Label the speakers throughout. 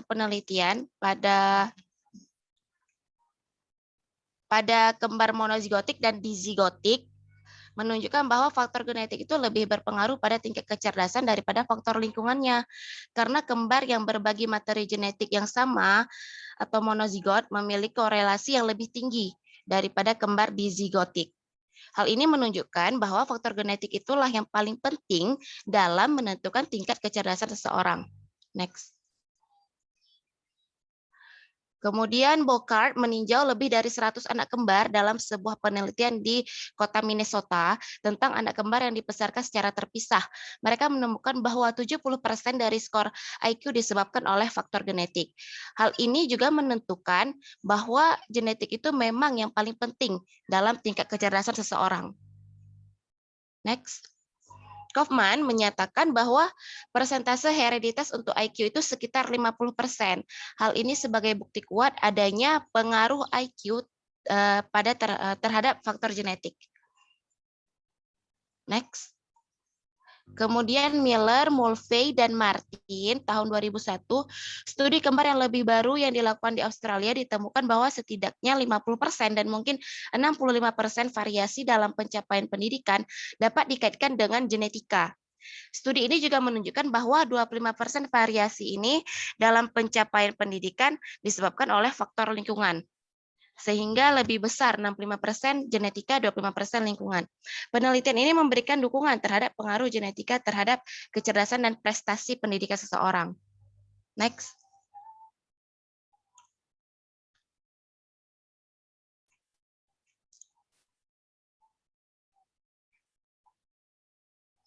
Speaker 1: penelitian pada kembar monozigotik dan dizigotik menunjukkan bahwa faktor genetik itu lebih berpengaruh pada tingkat kecerdasan daripada faktor lingkungannya. Karena kembar yang berbagi materi genetik yang sama atau monozigot memiliki korelasi yang lebih tinggi daripada kembar dizigotik. Hal ini menunjukkan bahwa faktor genetik itulah yang paling penting dalam menentukan tingkat kecerdasan seseorang. Next. Kemudian Bocard meninjau lebih dari 100 anak kembar dalam sebuah penelitian di kota Minnesota tentang anak kembar yang dibesarkan secara terpisah. Mereka menemukan bahwa 70% dari skor IQ disebabkan oleh faktor genetik. Hal ini juga menentukan bahwa genetik itu memang yang paling penting dalam tingkat kecerdasan seseorang. Next. Kaufman menyatakan bahwa persentase hereditas untuk IQ itu sekitar 50%. Hal ini sebagai bukti kuat adanya pengaruh IQ terhadap faktor genetik. Next. Kemudian Miller, Mulvey, dan Martin tahun 2001, studi kembar yang lebih baru yang dilakukan di Australia ditemukan bahwa setidaknya 50% dan mungkin 65% variasi dalam pencapaian pendidikan dapat dikaitkan dengan genetika. Studi ini juga menunjukkan bahwa 25% variasi ini dalam pencapaian pendidikan disebabkan oleh faktor lingkungan. Sehingga lebih besar 65% genetika, 25% lingkungan. Penelitian ini memberikan dukungan terhadap pengaruh genetika terhadap kecerdasan dan prestasi pendidikan seseorang. Next.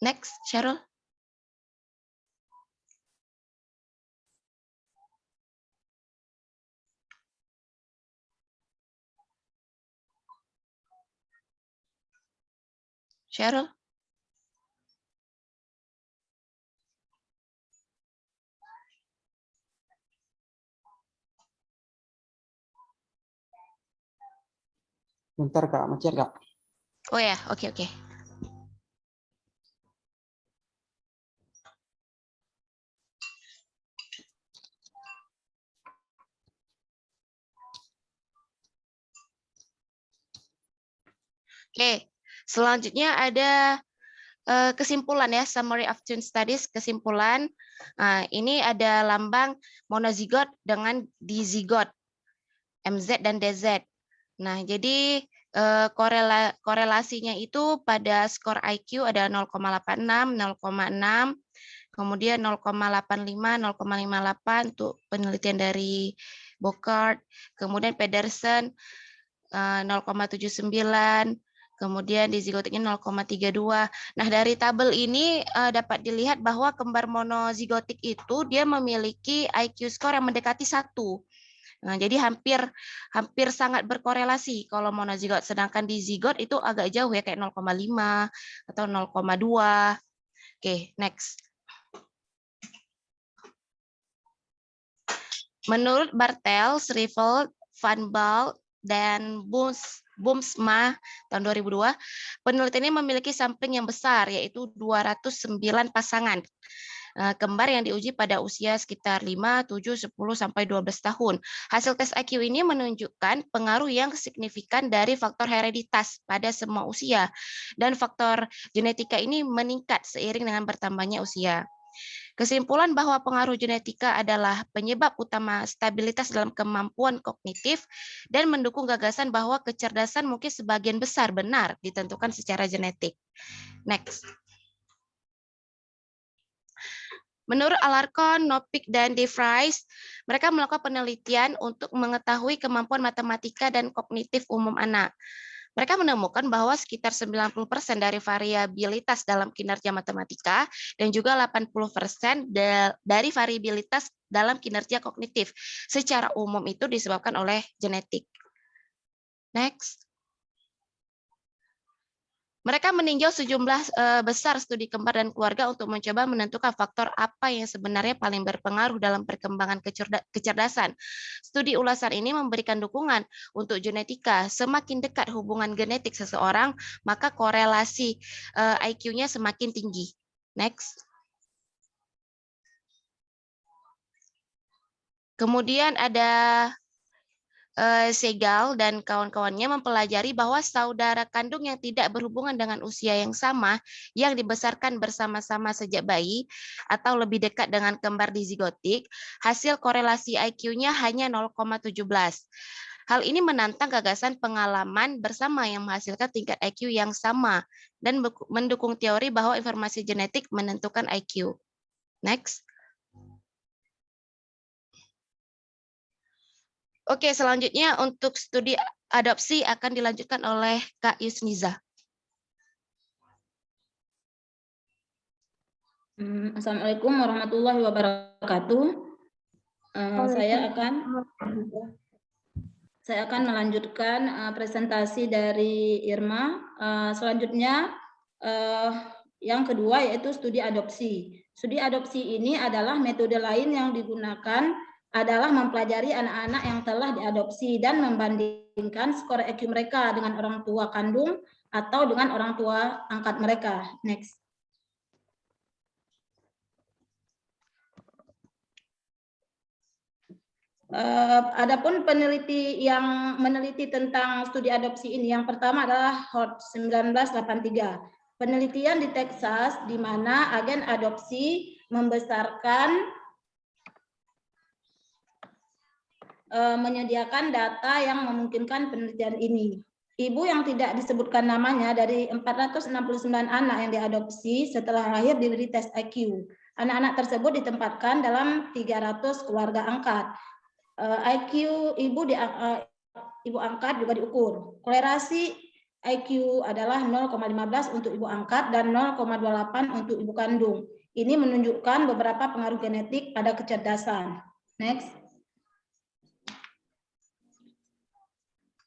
Speaker 1: Next, Cheryl. Cheryl.
Speaker 2: Bentar Kak, macet Kak.
Speaker 1: Oh ya, oke. Oke, selanjutnya ada kesimpulan ya, summary of twin studies, kesimpulan. Ini ada lambang monozigot dengan dizigot, MZ dan DZ. Nah, jadi korelasinya itu pada skor IQ ada 0,86, 0,6, kemudian 0,85, 0,58 untuk penelitian dari Bocard, kemudian Pedersen 0,79, kemudian dizigotiknya 0,32. Nah, dari tabel ini dapat dilihat bahwa kembar monozigotik itu dia memiliki IQ score yang mendekati 1. Nah, jadi hampir sangat berkorelasi kalau monozigot, sedangkan dizigot itu agak jauh ya, kayak 0,5 atau 0,2. Oke, next. Menurut Bartels, Rivel, Van Baal, dan Boomsma tahun 2002, penelitian ini memiliki sampling yang besar, yaitu 209 pasangan kembar yang diuji pada usia sekitar 5, 7, 10, sampai 12 tahun. Hasil tes IQ ini menunjukkan pengaruh yang signifikan dari faktor hereditas pada semua usia, dan faktor genetika ini meningkat seiring dengan bertambahnya usia. Kesimpulan bahwa pengaruh genetika adalah penyebab utama stabilitas dalam kemampuan kognitif dan mendukung gagasan bahwa kecerdasan mungkin sebagian besar benar ditentukan secara genetik. Next. Menurut Alarcon, Novick, dan De Vries, mereka melakukan penelitian untuk mengetahui kemampuan matematika dan kognitif umum anak. Mereka menemukan bahwa sekitar 90% dari variabilitas dalam kinerja matematika dan juga 80% dari variabilitas dalam kinerja kognitif secara umum itu disebabkan oleh genetik. Next. Mereka meninjau sejumlah besar studi kembar dan keluarga untuk mencoba menentukan faktor apa yang sebenarnya paling berpengaruh dalam perkembangan kecerdasan. Studi ulasan ini memberikan dukungan untuk genetika. Semakin dekat hubungan genetik seseorang, maka korelasi IQ-nya semakin tinggi. Next. Kemudian ada Segal dan kawan-kawannya mempelajari bahwa saudara kandung yang tidak berhubungan dengan usia yang sama, yang dibesarkan bersama-sama sejak bayi, atau lebih dekat dengan kembar dizigotik, hasil korelasi IQ-nya hanya 0,17. Hal ini menantang gagasan pengalaman bersama yang menghasilkan tingkat IQ yang sama dan mendukung teori bahwa informasi genetik menentukan IQ. Next. Oke, selanjutnya untuk studi adopsi akan dilanjutkan oleh Kak Yusniza.
Speaker 3: Assalamualaikum warahmatullahi wabarakatuh. Saya akan melanjutkan presentasi dari Irma. Selanjutnya yang kedua yaitu studi adopsi. Studi adopsi ini adalah metode lain yang digunakan adalah mempelajari anak-anak yang telah diadopsi dan membandingkan skor IQ mereka dengan orang tua kandung atau dengan orang tua angkat mereka. Next. Adapun peneliti yang meneliti tentang studi adopsi ini, yang pertama adalah Hort 1983. Penelitian di Texas di mana agen adopsi membesarkan menyediakan data yang memungkinkan penelitian ini. Ibu yang tidak disebutkan namanya dari 469 anak yang diadopsi setelah lahir diberi tes IQ. Anak-anak tersebut ditempatkan dalam 300 keluarga angkat. IQ ibu angkat juga diukur. Korelasi IQ adalah 0,15 untuk ibu angkat dan 0,28 untuk ibu kandung. Ini menunjukkan beberapa pengaruh genetik pada kecerdasan. Next.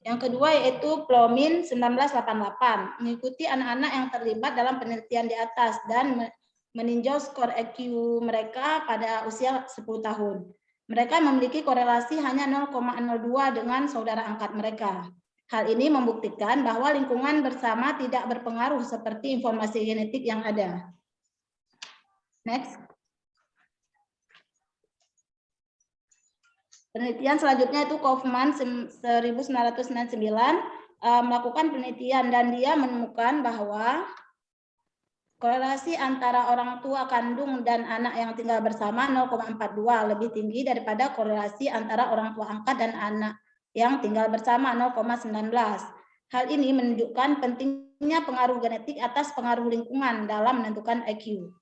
Speaker 3: Yang kedua yaitu Plomin 1988, mengikuti anak-anak yang terlibat dalam penelitian di atas dan meninjau skor IQ mereka pada usia 10 tahun. Mereka memiliki korelasi hanya 0,02 dengan saudara angkat mereka. Hal ini membuktikan bahwa lingkungan bersama tidak berpengaruh seperti informasi genetik yang ada. Next. Penelitian selanjutnya itu Kaufman 1999 melakukan penelitian dan dia menemukan bahwa korelasi antara orang tua kandung dan anak yang tinggal bersama 0,42 lebih tinggi daripada korelasi antara orang tua angkat dan anak yang tinggal bersama 0,19. Hal ini menunjukkan pentingnya pengaruh genetik atas pengaruh lingkungan dalam menentukan IQ.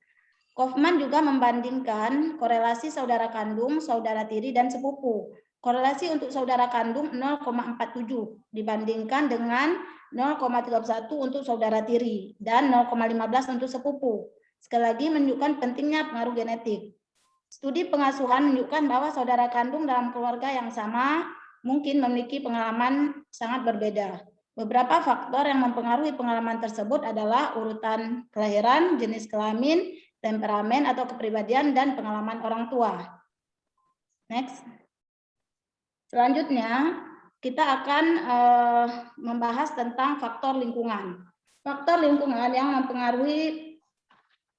Speaker 3: Kaufman juga membandingkan korelasi saudara kandung, saudara tiri, dan sepupu. Korelasi untuk saudara kandung 0,47 dibandingkan dengan 0,31 untuk saudara tiri dan 0,15 untuk sepupu. Sekali lagi menunjukkan pentingnya pengaruh genetik. Studi pengasuhan menunjukkan bahwa saudara kandung dalam keluarga yang sama mungkin memiliki pengalaman sangat berbeda. Beberapa faktor yang mempengaruhi pengalaman tersebut adalah urutan kelahiran, jenis kelamin, temperamen atau kepribadian, dan pengalaman orang tua. Next. Selanjutnya, kita akan membahas tentang faktor lingkungan. Faktor lingkungan yang mempengaruhi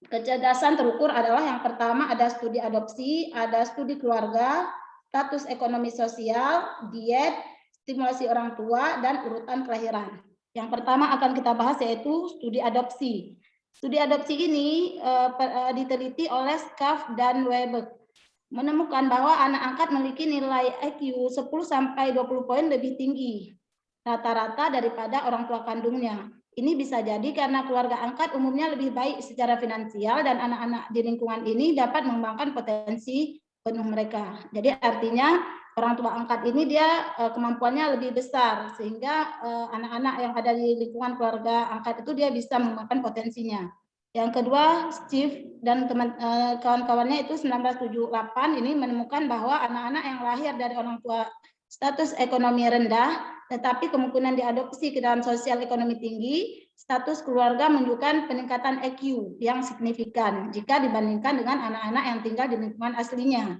Speaker 3: kecerdasan terukur adalah yang pertama ada studi adopsi, ada studi keluarga, status ekonomi sosial, diet, stimulasi orang tua, dan urutan kelahiran. Yang pertama akan kita bahas yaitu studi adopsi. Studi adopsi ini diteliti oleh Schaaf dan Weber, menemukan bahwa anak angkat memiliki nilai IQ 10-20 poin lebih tinggi rata-rata daripada orang tua kandungnya. Ini bisa jadi karena keluarga angkat umumnya lebih baik secara finansial dan anak-anak di lingkungan ini dapat mengembangkan potensi penuh mereka. Jadi artinya orang tua angkat ini dia kemampuannya lebih besar sehingga anak-anak yang ada di lingkungan keluarga angkat itu dia bisa mengembangkan potensinya. Yang kedua, Steve dan kawan-kawannya itu 1978 ini menemukan bahwa anak-anak yang lahir dari orang tua status ekonomi rendah tetapi kemungkinan diadopsi ke dalam sosial ekonomi tinggi, status keluarga menunjukkan peningkatan IQ yang signifikan jika dibandingkan dengan anak-anak yang tinggal di lingkungan aslinya.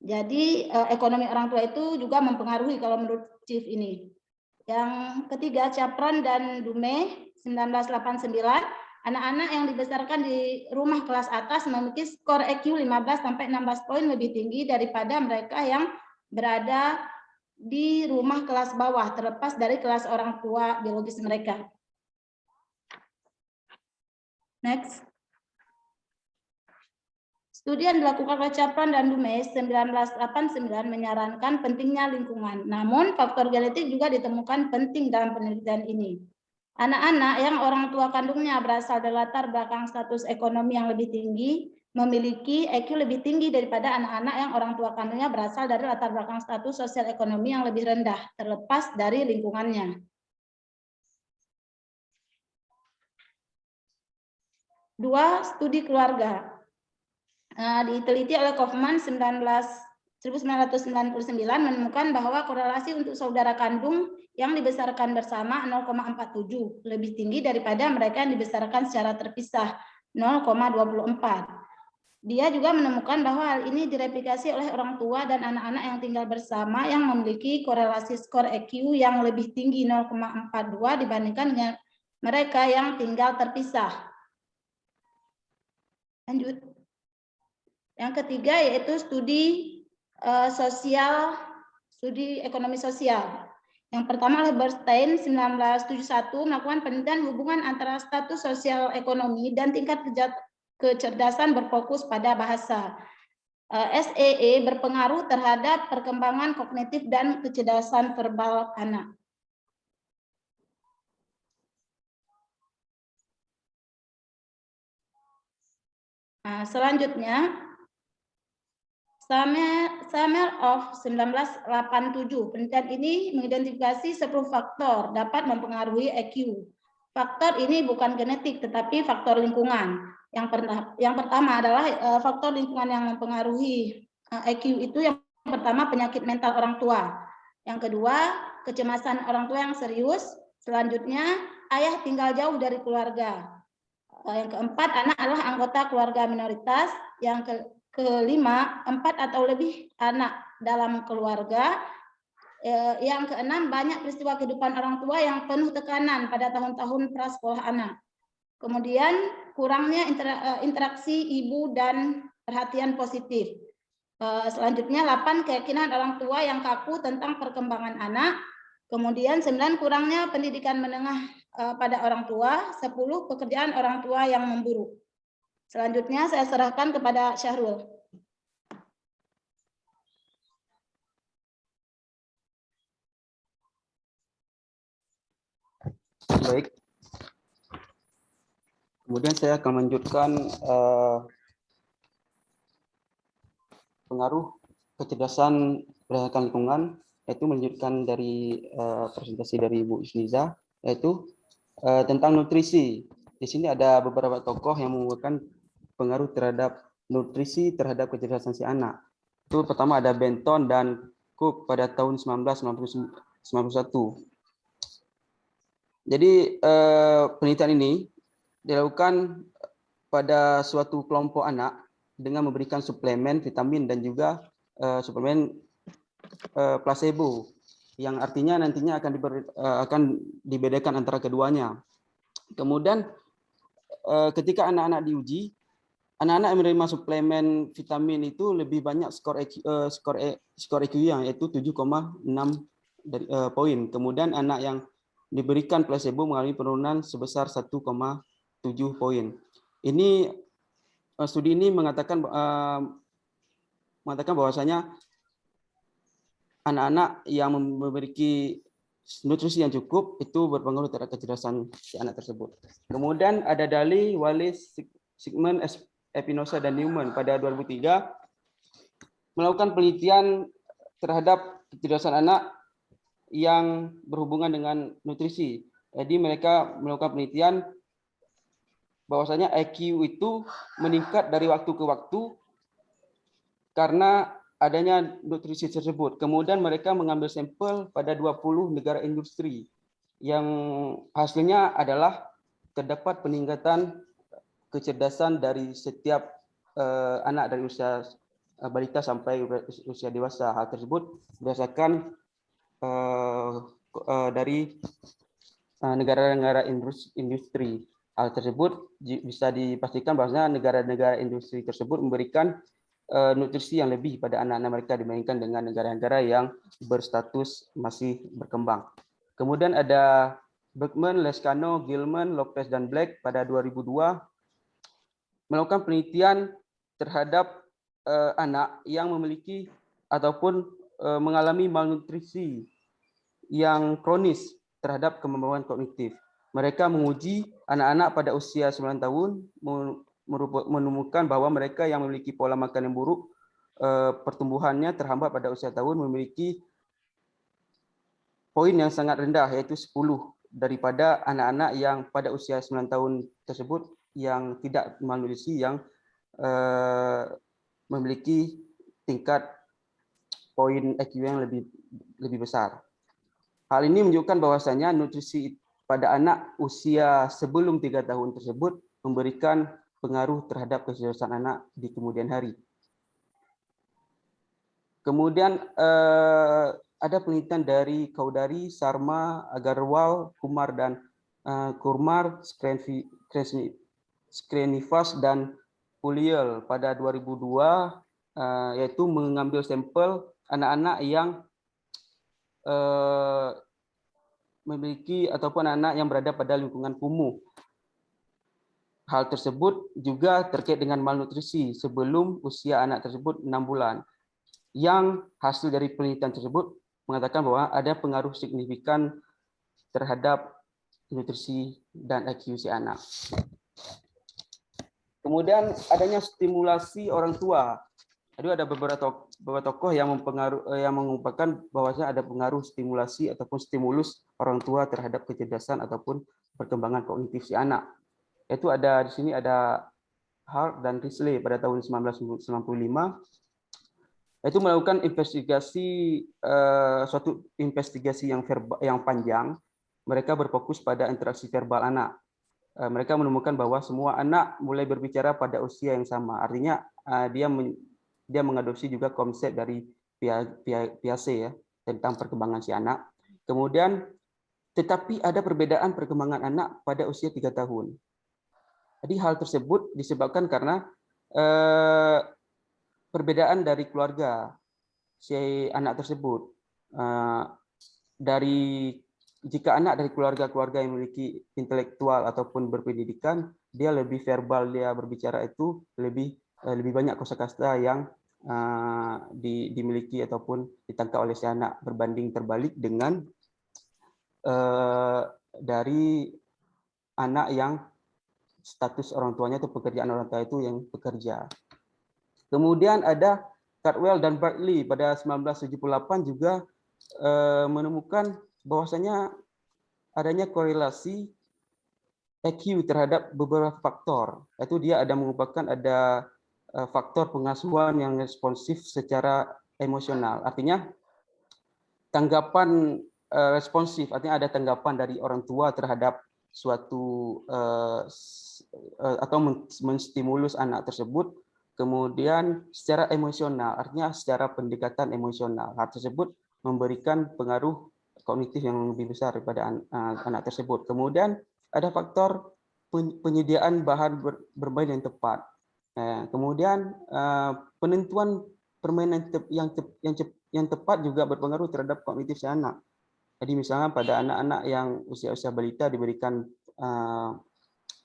Speaker 3: Jadi ekonomi orang tua itu juga mempengaruhi kalau menurut Chief ini. Yang ketiga, Capron dan Dume 1989 Anak-anak yang dibesarkan di rumah kelas atas memiliki skor EQ 15 sampai 16 poin lebih tinggi daripada mereka yang berada di rumah kelas bawah, terlepas dari kelas orang tua biologis mereka. Next. Studi yang dilakukan oleh Capron dan Dumes 1989 menyarankan pentingnya lingkungan. Namun, faktor genetik juga ditemukan penting dalam penelitian ini. Anak-anak yang orang tua kandungnya berasal dari latar belakang status ekonomi yang lebih tinggi memiliki EQ lebih tinggi daripada anak-anak yang orang tua kandungnya berasal dari latar belakang status sosial ekonomi yang lebih rendah, terlepas dari lingkungannya. 2. Studi keluarga. Diteliti oleh Kaufman 1999 menemukan bahwa korelasi untuk saudara kandung yang dibesarkan bersama 0,47 lebih tinggi daripada mereka yang dibesarkan secara terpisah 0,24. Dia juga menemukan bahwa hal ini direplikasi oleh orang tua dan anak-anak yang tinggal bersama yang memiliki korelasi skor EQ yang lebih tinggi 0,42 dibandingkan dengan mereka yang tinggal terpisah. Lanjut. Yang ketiga yaitu studi studi ekonomi sosial. Yang pertama oleh Bernstein 1971 melakukan penelitian hubungan antara status sosial ekonomi dan tingkat kecerdasan berfokus pada bahasa. SEE berpengaruh terhadap perkembangan kognitif dan kecerdasan verbal anak. Selanjutnya, Summer of 1987. Penelitian ini mengidentifikasi 10 faktor dapat mempengaruhi EQ. Faktor ini bukan genetik, tetapi faktor lingkungan. Yang pertama adalah faktor lingkungan yang mempengaruhi EQ itu yang pertama penyakit mental orang tua. Yang kedua, kecemasan orang tua yang serius. Selanjutnya, ayah tinggal jauh dari keluarga. Yang keempat, anak adalah anggota keluarga minoritas. Yang kelima, 4 atau lebih anak dalam keluarga. Yang keenam, banyak peristiwa kehidupan orang tua yang penuh tekanan pada tahun-tahun prasekolah anak. Kemudian, kurangnya interaksi ibu dan perhatian positif. Selanjutnya, 8, keyakinan orang tua yang kaku tentang perkembangan anak. Kemudian 9, kurangnya pendidikan menengah pada orang tua. 10, pekerjaan orang tua yang memburuk. Selanjutnya saya serahkan kepada Syahrul.
Speaker 2: Baik. Kemudian saya akan melanjutkan pengaruh kecerdasan berdasarkan lingkungan, yaitu melanjutkan dari presentasi dari Bu Isniza, yaitu tentang nutrisi. Di sini ada beberapa tokoh yang menguatkan pengaruh terhadap nutrisi terhadap kecerdasan si anak. Itu pertama ada Benton dan Cook pada tahun 1991. Jadi penelitian ini dilakukan pada suatu kelompok anak dengan memberikan suplemen vitamin dan juga suplemen placebo, yang artinya nantinya akan dibedakan antara keduanya. Kemudian ketika anak-anak diuji, anak-anak yang menerima suplemen vitamin itu lebih banyak skor EQ-nya, yaitu 7,6 poin. Kemudian anak yang diberikan placebo mengalami penurunan sebesar 1,7 poin. Ini studi ini mengatakan bahwasanya anak-anak yang memiliki nutrisi yang cukup itu berpengaruh terhadap kecerdasan si anak tersebut. Kemudian ada Daly, Wallis, Sigmund, Espinosa, dan Newman pada 2003 melakukan penelitian terhadap kecerdasan anak yang berhubungan dengan nutrisi. Jadi mereka melakukan penelitian bahwasanya IQ itu meningkat dari waktu ke waktu karena adanya nutrisi tersebut. Kemudian mereka mengambil sampel pada 20 negara industri yang hasilnya adalah terdapat peningkatan kecerdasan dari setiap anak dari usia balita sampai usia dewasa. Hal tersebut berdasarkan dari negara-negara industri. Hal tersebut bisa dipastikan bahwa negara-negara industri tersebut memberikan nutrisi yang lebih pada anak-anak mereka dibandingkan dengan negara-negara yang berstatus masih berkembang. Kemudian ada Bergman, Lescano, Gilman, Lopez, dan Black pada 2002 melakukan penelitian terhadap anak yang memiliki ataupun mengalami malnutrisi yang kronis terhadap kemampuan kognitif. Mereka menguji anak-anak pada usia 9 tahun, menemukan bahwa mereka yang memiliki pola makan yang buruk, pertumbuhannya terhambat pada usia tahun, memiliki poin yang sangat rendah, yaitu 10 daripada anak-anak yang pada usia 9 tahun tersebut yang tidak malnutrisi, yang memiliki tingkat poin IQ yang lebih besar. Hal ini menunjukkan bahwasanya nutrisi pada anak usia sebelum 3 tahun tersebut memberikan pengaruh terhadap kecerdasan anak di kemudian hari. Kemudian ada penelitian dari Kaudari, Sharma, Agarwal, Kumar, dan Kurmar, Skrenivas, dan Puliel pada 2002, yaitu mengambil sampel anak-anak yang memiliki ataupun anak yang berada pada lingkungan kumuh. Hal tersebut juga terkait dengan malnutrisi sebelum usia anak tersebut 6 bulan. Yang hasil dari penelitian tersebut mengatakan bahwa ada pengaruh signifikan terhadap nutrisi dan IQ si anak. Kemudian adanya stimulasi orang tua. Tadi ada beberapa tokoh yang mengungkapkan bahwasanya ada pengaruh stimulasi ataupun stimulus orang tua terhadap kecerdasan ataupun perkembangan kognitif si anak. Itu ada di sini ada Hart dan Risley pada tahun 1995. Itu melakukan suatu investigasi yang panjang. Mereka berfokus pada interaksi verbal anak. Mereka menemukan bahwa semua anak mulai berbicara pada usia yang sama. Artinya dia mengadopsi juga konsep dari Piaget ya, tentang perkembangan si anak. Kemudian, tetapi ada perbedaan perkembangan anak pada usia 3 tahun. Jadi hal tersebut disebabkan karena perbedaan dari keluarga si anak tersebut. Jika anak dari keluarga-keluarga yang memiliki intelektual ataupun berpendidikan, dia lebih verbal, dia berbicara itu lebih banyak kosakata yang dimiliki ataupun ditangkap oleh si anak, berbanding terbalik dengan dari anak yang status orang tuanya atau pekerjaan orang tua itu yang bekerja. Kemudian ada Cardwell dan Bartley pada 1978 juga menemukan bahwasanya adanya korelasi IQ terhadap beberapa faktor. Itu dia ada mengupakan ada faktor pengasuhan yang responsif secara emosional. Artinya tanggapan responsif, artinya ada tanggapan dari orang tua terhadap suatu atau menstimulus anak tersebut. Kemudian secara emosional, artinya secara pendekatan emosional. Hal tersebut memberikan pengaruh kognitif yang lebih besar daripada anak tersebut. Kemudian ada faktor penyediaan bahan bermain yang tepat. Kemudian penentuan permainan yang tepat juga berpengaruh terhadap kognitif si anak. Jadi misalnya pada anak-anak yang usia-usia balita diberikan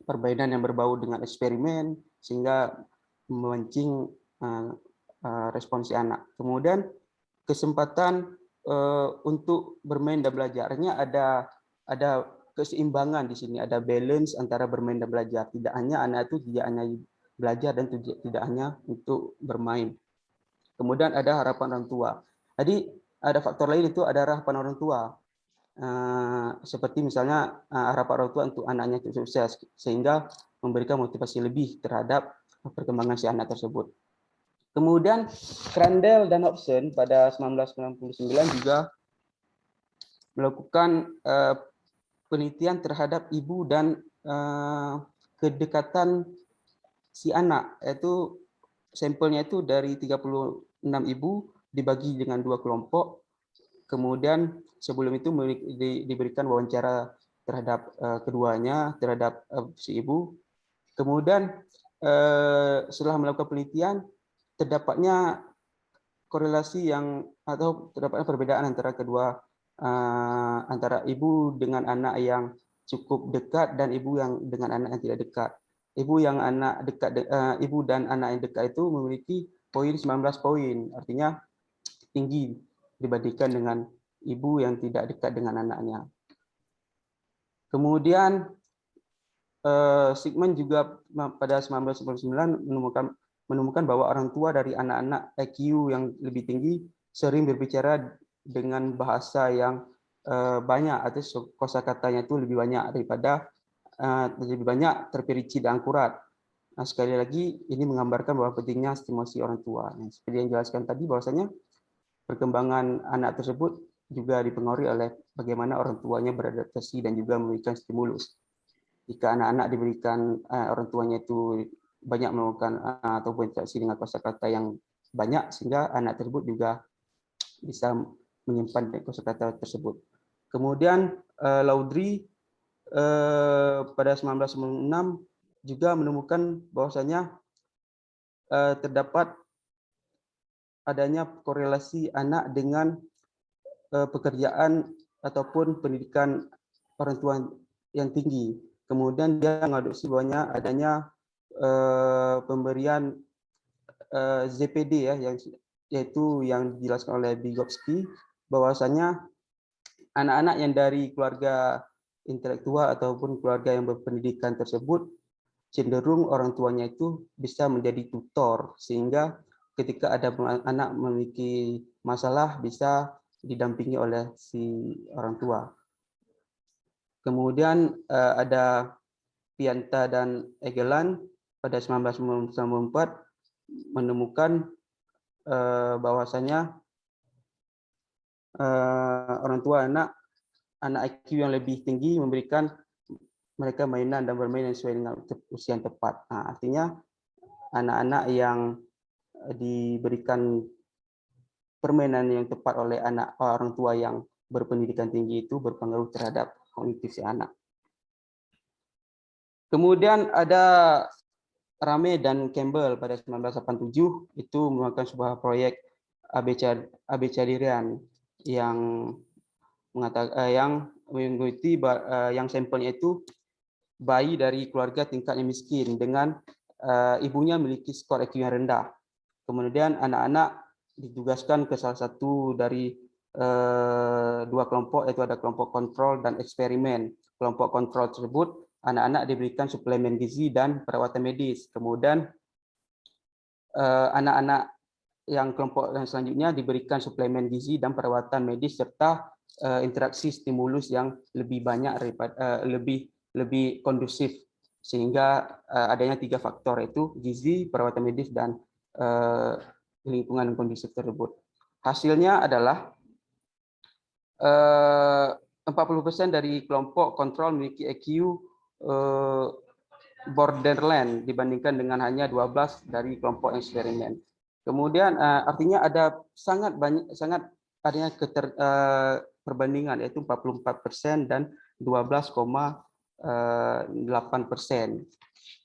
Speaker 2: permainan yang berbau dengan eksperimen sehingga memancing respon si anak. Kemudian kesempatan untuk bermain dan belajar. Artinya ada keseimbangan di sini, ada balance antara bermain dan belajar. Tidak hanya anak itu tidak hanya belajar dan tidak hanya untuk bermain. Kemudian ada harapan orang tua. Jadi ada faktor lain, itu ada harapan orang tua. Seperti misalnya harapan orang tua untuk anaknya sukses, sehingga memberikan motivasi lebih terhadap perkembangan si anak tersebut. Kemudian Crandall dan Hobson pada 1999 juga melakukan penelitian terhadap ibu dan kedekatan si anak, yaitu sampelnya itu dari 36 ibu dibagi dengan 2 kelompok. Kemudian sebelum itu diberikan wawancara terhadap keduanya, terhadap si ibu. Kemudian setelah melakukan penelitian, terdapatnya korelasi atau terdapatnya perbedaan antara antara ibu dengan anak yang cukup dekat dan ibu yang dengan anak yang tidak dekat. Ibu dan anak yang dekat itu memiliki poin 19 poin, artinya tinggi dibandingkan dengan ibu yang tidak dekat dengan anaknya. Kemudian Sigmund juga pada 1999 menemukan bahwa orang tua dari anak-anak IQ yang lebih tinggi sering berbicara dengan bahasa yang banyak, atau kosakatanya itu lebih banyak lebih banyak terperinci dan akurat. Nah, sekali lagi ini menggambarkan bahwa pentingnya stimulasi orang tua. Nah, seperti yang dijelaskan tadi, bahwasanya perkembangan anak tersebut juga dipengaruhi oleh bagaimana orang tuanya beradaptasi dan juga memberikan stimulus. Jika anak-anak diberikan orang tuanya itu banyak melakukan atau berinteraksi dengan kosakata yang banyak, sehingga anak tersebut juga bisa menyimpan kosakata tersebut. Kemudian Laudry pada 1996 juga menemukan bahwasanya terdapat adanya korelasi anak dengan pekerjaan ataupun pendidikan orang tua yang tinggi. Kemudian dia mengadopsi bahwanya adanya pemberian ZPD yaitu yang dijelaskan oleh Vygotsky, bahwasanya anak-anak yang dari keluarga intelektual ataupun keluarga yang berpendidikan tersebut cenderung orang tuanya itu bisa menjadi tutor, sehingga ketika ada anak memiliki masalah bisa didampingi oleh si orang tua. Kemudian ada Pianta dan Egeland pada 1994 menemukan bahwasanya orang tua anak IQ yang lebih tinggi memberikan mereka mainan dan bermain sesuai dengan usia yang tepat. Nah, artinya anak-anak yang diberikan permainan yang tepat oleh orang tua yang berpendidikan tinggi itu berpengaruh terhadap kognitif si anak. Kemudian ada Rame dan Campbell pada 1987 itu melakukan sebuah proyek abecadirian yang mengikuti yang sampelnya itu bayi dari keluarga tingkat yang miskin dengan ibunya memiliki skor IQ yang rendah. Kemudian anak-anak ditugaskan ke salah satu dari dua kelompok, yaitu ada kelompok kontrol dan eksperimen. Kelompok kontrol tersebut anak-anak diberikan suplemen gizi dan perawatan medis. Kemudian anak-anak yang kelompok yang selanjutnya diberikan suplemen gizi dan perawatan medis serta interaksi stimulus yang lebih banyak lebih kondusif, sehingga adanya 3 faktor, yaitu gizi, perawatan medis, dan lingkungan kondusif tersebut. Hasilnya adalah 40% dari kelompok kontrol memiliki IQ borderland dibandingkan dengan hanya 12 dari kelompok eksperimen. Kemudian artinya ada sangat adanya perbandingan, yaitu 44% dan 12,8%.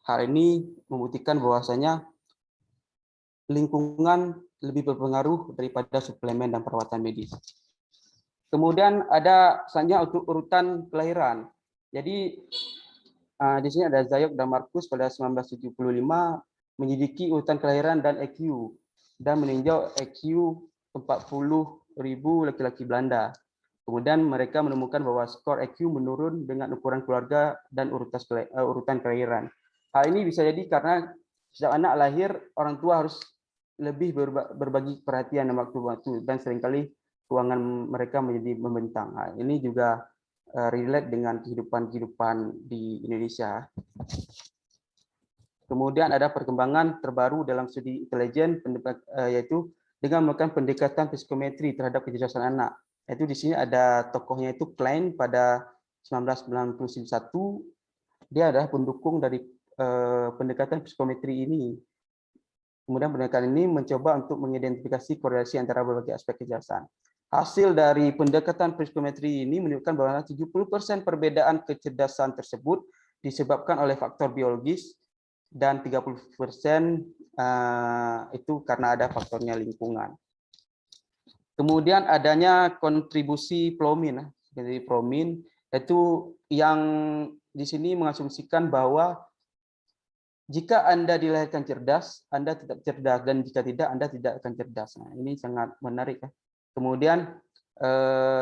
Speaker 2: Hal ini membuktikan bahwasanya lingkungan lebih berpengaruh daripada suplemen dan perawatan medis. Kemudian ada selanjutnya untuk urutan kelahiran. Jadi di sini ada Zayok dan Markus pada 1975 menyelidiki urutan kelahiran dan IQ dan meninjau IQ 40.000 laki-laki Belanda. Kemudian mereka menemukan bahwa skor IQ menurun dengan ukuran keluarga dan urutan kelahiran. Hal ini bisa jadi karena setiap anak lahir, orang tua harus lebih berbagi perhatian dan waktu-waktu, dan seringkali keuangan mereka menjadi membentang. Nah, ini juga relate dengan kehidupan di Indonesia. Kemudian ada perkembangan terbaru dalam studi intelijen, yaitu dengan melakukan pendekatan psikometri terhadap kecerdasan anak. Yaitu di sini ada tokohnya itu Klein pada 1991. Dia adalah pendukung dari pendekatan psikometri ini. Kemudian pendekatan ini mencoba untuk mengidentifikasi korelasi antara berbagai aspek kecerdasan. Hasil dari pendekatan psikometri ini menunjukkan bahwa 70% perbedaan kecerdasan tersebut disebabkan oleh faktor biologis dan 30% itu karena ada faktornya lingkungan. Kemudian adanya kontribusi Plomin. Jadi Plomin itu yang di sini mengasumsikan bahwa jika Anda dilahirkan cerdas, Anda tetap cerdas, dan jika tidak, Anda tidak akan cerdas. Nah, ini sangat menarik ya. Kemudian,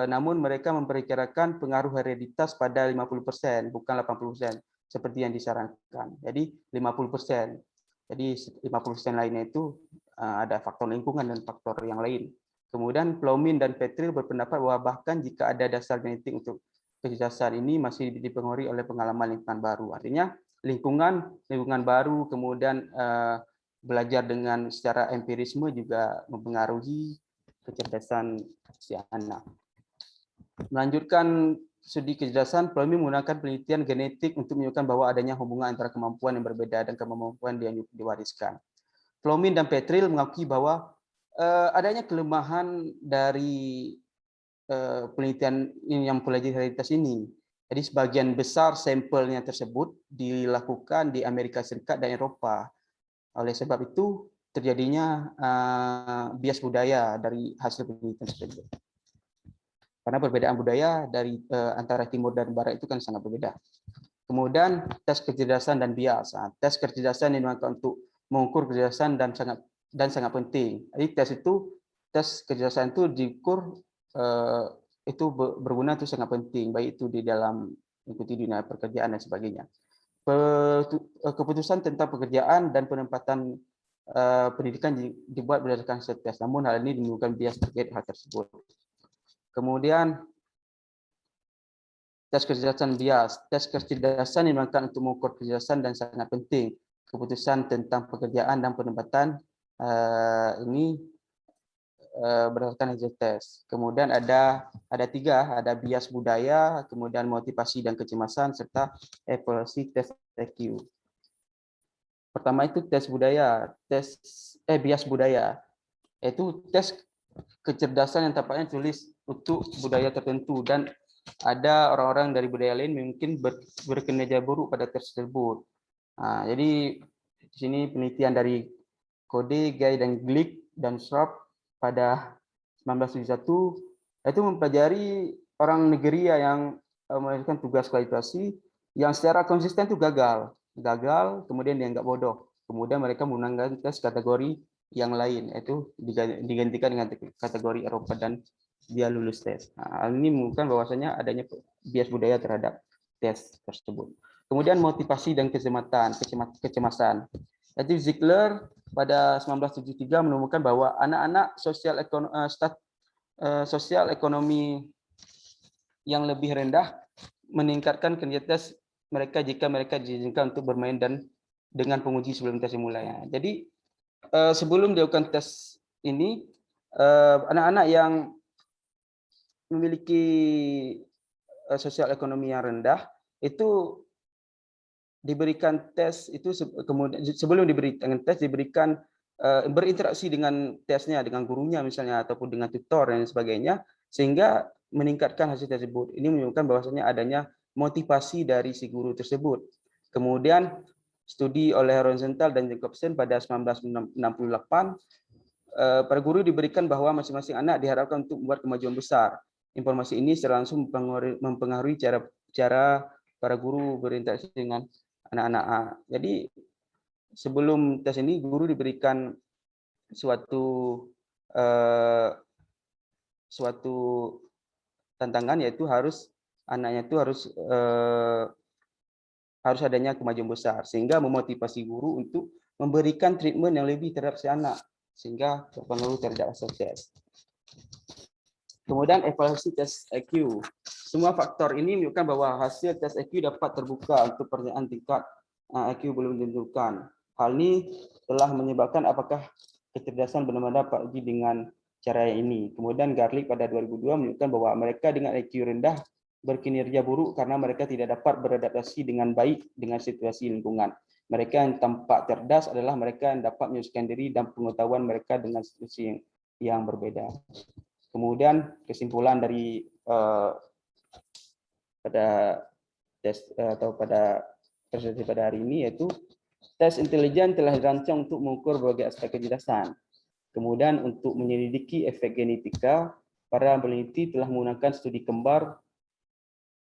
Speaker 2: namun mereka memperkirakan pengaruh hereditas pada 50%, bukan 80%, seperti yang disarankan. Jadi 50%. Jadi 50% lainnya itu ada faktor lingkungan dan faktor yang lain. Kemudian Plomin dan Petril berpendapat bahwa bahkan jika ada dasar genetik untuk kecerdasan ini masih dipengaruhi oleh pengalaman lingkungan baru. Artinya lingkungan baru, kemudian belajar dengan secara empirisme juga mempengaruhi kecerdasan si anak. Melanjutkan studi kecerdasan, Plomin menggunakan penelitian genetik untuk menunjukkan bahwa adanya hubungan antara kemampuan yang berbeda dan kemampuan yang diwariskan. Plomin dan Petril mengakui bahwa adanya kelemahan dari penelitian yang mempelajari hereditas ini. Jadi sebagian besar sampelnya tersebut dilakukan di Amerika Serikat dan Eropa. Oleh sebab itu terjadinya bias budaya dari hasil penelitian tersebut. Karena perbedaan budaya dari antara timur dan barat itu kan sangat berbeda. Kemudian tes kecerdasan dan bias. Nah, tes kecerdasan digunakan untuk mengukur kecerdasan dan sangat penting. Jadi tes kecerdasan itu diukur itu berguna, itu sangat penting, baik itu di dalam mengikuti dunia pekerjaan dan sebagainya. Keputusan tentang pekerjaan dan penempatan pendidikan dibuat berdasarkan tes, namun hal ini menimbulkan bias terkait hal tersebut. Kemudian tes kecerdasan bias. Tes kecerdasan digunakan untuk mengukur kecerdasan dan sangat penting. Keputusan tentang pekerjaan dan penempatan ini berdasarkan hasil tes. Kemudian ada tiga, ada bias budaya, kemudian motivasi dan kecemasan, serta evaluasi tes EQ. Pertama itu tes budaya, bias budaya, yaitu tes kecerdasan yang tampaknya tulis untuk budaya tertentu, dan ada orang-orang dari budaya lain mungkin berkinerja buruk pada tes tersebut. Nah, jadi di sini penelitian dari Code, Guy, dan Glick dan Sharp pada 1971 itu mempelajari orang Nigeria yang melakukan tugas kualifikasi yang secara konsisten itu gagal, kemudian dianggap bodoh. Kemudian mereka menggunakan tes kategori yang lain, itu digantikan dengan kategori Eropa, dan dia lulus tes. Nah, hal ini menunjukkan bahwasanya adanya bias budaya terhadap tes tersebut. Kemudian motivasi dan kecemasan. Jadi Ziegler pada 1973 menemukan bahwa anak-anak sosial ekonomi yang lebih rendah meningkatkan kinerja mereka jika mereka diizinkan untuk bermain dan dengan penguji sebelum tes dimulai. Jadi sebelum dilakukan tes ini, anak-anak yang memiliki sosial ekonomi yang rendah itu diberikan tes itu, kemudian sebelum diberikan tes diberikan berinteraksi dengan tesnya, dengan gurunya misalnya, ataupun dengan tutor dan sebagainya, sehingga meningkatkan hasil tersebut. Ini menunjukkan bahwasanya adanya motivasi dari si guru tersebut. Kemudian studi oleh Rosenthal dan Jacobsen pada 1968, para guru diberikan bahwa masing-masing anak diharapkan untuk membuat kemajuan besar. Informasi ini secara langsung mempengaruhi cara para guru berinteraksi dengan anak-anak. Jadi sebelum tes ini guru diberikan suatu tantangan, yaitu anaknya itu harus adanya kemajuan besar, sehingga memotivasi guru untuk memberikan treatment yang lebih terhadap si anak, sehingga berpengaruh terhadap hasil tes. Kemudian evaluasi tes EQ. Semua faktor ini menunjukkan bahwa hasil tes EQ dapat terbuka untuk pertanyaan tingkat EQ belum ditentukan. Hal ini telah menyebabkan apakah kecerdasan benar-benar dapat diuji dengan cara ini. Kemudian Garlick pada 2002 menunjukkan bahwa mereka dengan EQ rendah berkinerja buruk karena mereka tidak dapat beradaptasi dengan baik dengan situasi lingkungan. Mereka yang tampak cerdas adalah mereka yang dapat menyesuaikan diri dan pengetahuan mereka dengan situasi yang berbeda. Kemudian kesimpulan dari pada tes atau pada presentasi pada hari ini yaitu tes intelijen telah dirancang untuk mengukur berbagai aspek kecerdasan. Kemudian untuk menyelidiki efek genetika, para peneliti telah menggunakan studi kembar,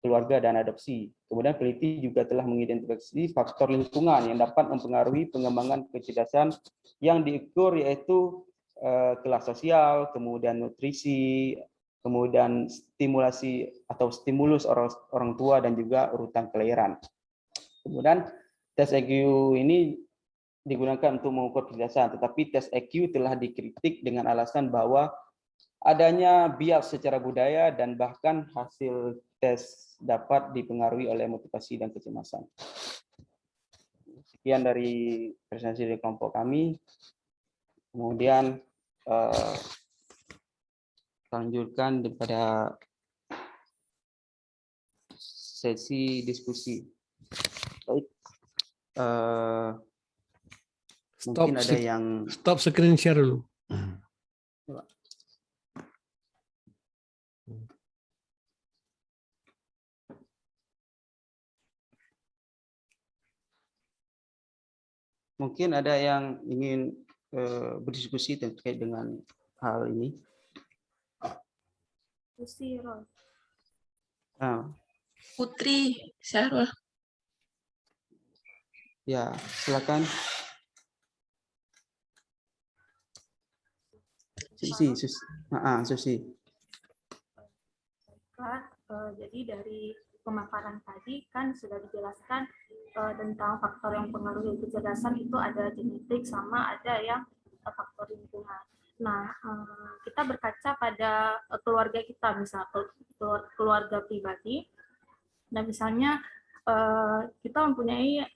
Speaker 2: keluarga, dan adopsi. Kemudian peneliti juga telah mengidentifikasi faktor lingkungan yang dapat mempengaruhi pengembangan kecerdasan yang diukur yaitu kelas sosial, kemudian nutrisi, kemudian stimulasi atau stimulus orang tua, dan juga urutan kelahiran. Kemudian tes EQ ini digunakan untuk mengukur kecerdasan, tetapi tes EQ telah dikritik dengan alasan bahwa adanya bias secara budaya dan bahkan hasil tes dapat dipengaruhi oleh motivasi dan kecemasan. Sekian dari presentasi dari kelompok kami. Kemudian lanjutkan daripada sesi diskusi. Baik. Mungkin ada yang
Speaker 4: stop screen share dulu.
Speaker 2: mungkin ada yang ingin berdiskusi terkait dengan hal ini.
Speaker 5: Putri Syahrul.
Speaker 2: Ya, silakan. Susi.
Speaker 6: Jadi dari pemaparan tadi kan sudah dijelaskan tentang faktor yang mempengaruhi kecerdasan itu ada genetik sama ada yang faktor lingkungan. Nah, kita berkaca pada keluarga kita, misal keluarga pribadi. Nah, misalnya kita mempunyai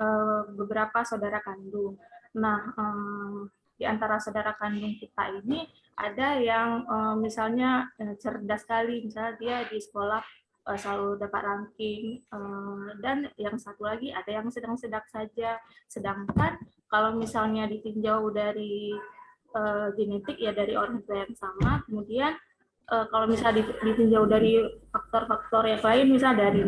Speaker 6: beberapa saudara kandung. Nah, di antara saudara kandung kita ini ada yang misalnya cerdas sekali, misalnya dia di sekolah selalu dapat ranking, dan yang satu lagi ada yang sedang-sedang saja. Sedangkan kalau misalnya ditinjau dari genetik ya dari orang tua yang sama, kemudian kalau misalnya ditinjau dari faktor-faktor yang lain, misalnya dari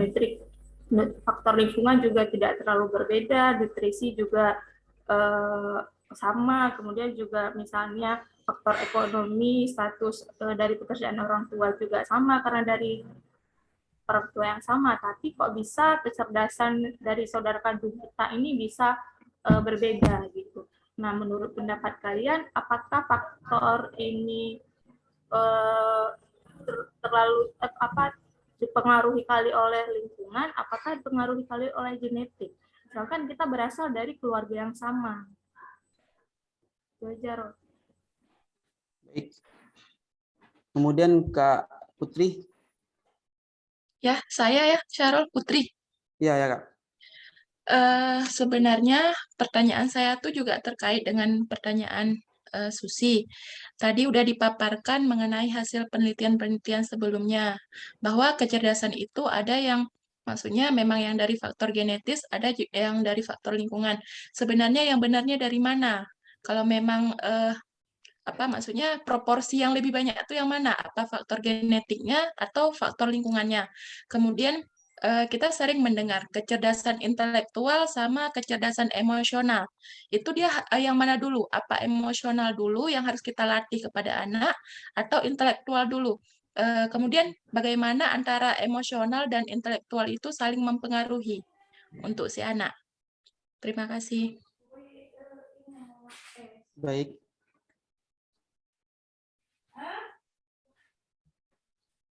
Speaker 6: faktor lingkungan juga tidak terlalu berbeda, nutrisi juga sama, kemudian juga misalnya faktor ekonomi, status dari pekerjaan orang tua juga sama karena dari orang tua yang sama, tapi kok bisa kecerdasan dari saudara kandung kita ini bisa berbeda gitu. Nah, menurut pendapat kalian, apakah faktor ini terlalu dipengaruhi kali oleh lingkungan, apakah dipengaruhi kali oleh genetik? Misalkan kita berasal dari keluarga yang sama. Itu aja, Ro.
Speaker 2: Baik. Kemudian Kak Putri.
Speaker 5: Ya, saya ya, Syahrul Putri.
Speaker 2: Iya, ya Kak.
Speaker 5: Sebenarnya pertanyaan saya tuh juga terkait dengan pertanyaan Susi. Tadi udah dipaparkan mengenai hasil penelitian-penelitian sebelumnya, bahwa kecerdasan itu ada yang maksudnya memang yang dari faktor genetis, ada yang dari faktor lingkungan. Sebenarnya yang benarnya dari mana? Kalau memang maksudnya proporsi yang lebih banyak itu yang mana? Apa faktor genetiknya atau faktor lingkungannya? Kemudian kita sering mendengar kecerdasan intelektual sama kecerdasan emosional. Itu dia yang mana dulu? Apa emosional dulu yang harus kita latih kepada anak atau intelektual dulu? Kemudian bagaimana antara emosional dan intelektual itu saling mempengaruhi untuk si anak? Terima kasih.
Speaker 2: Baik.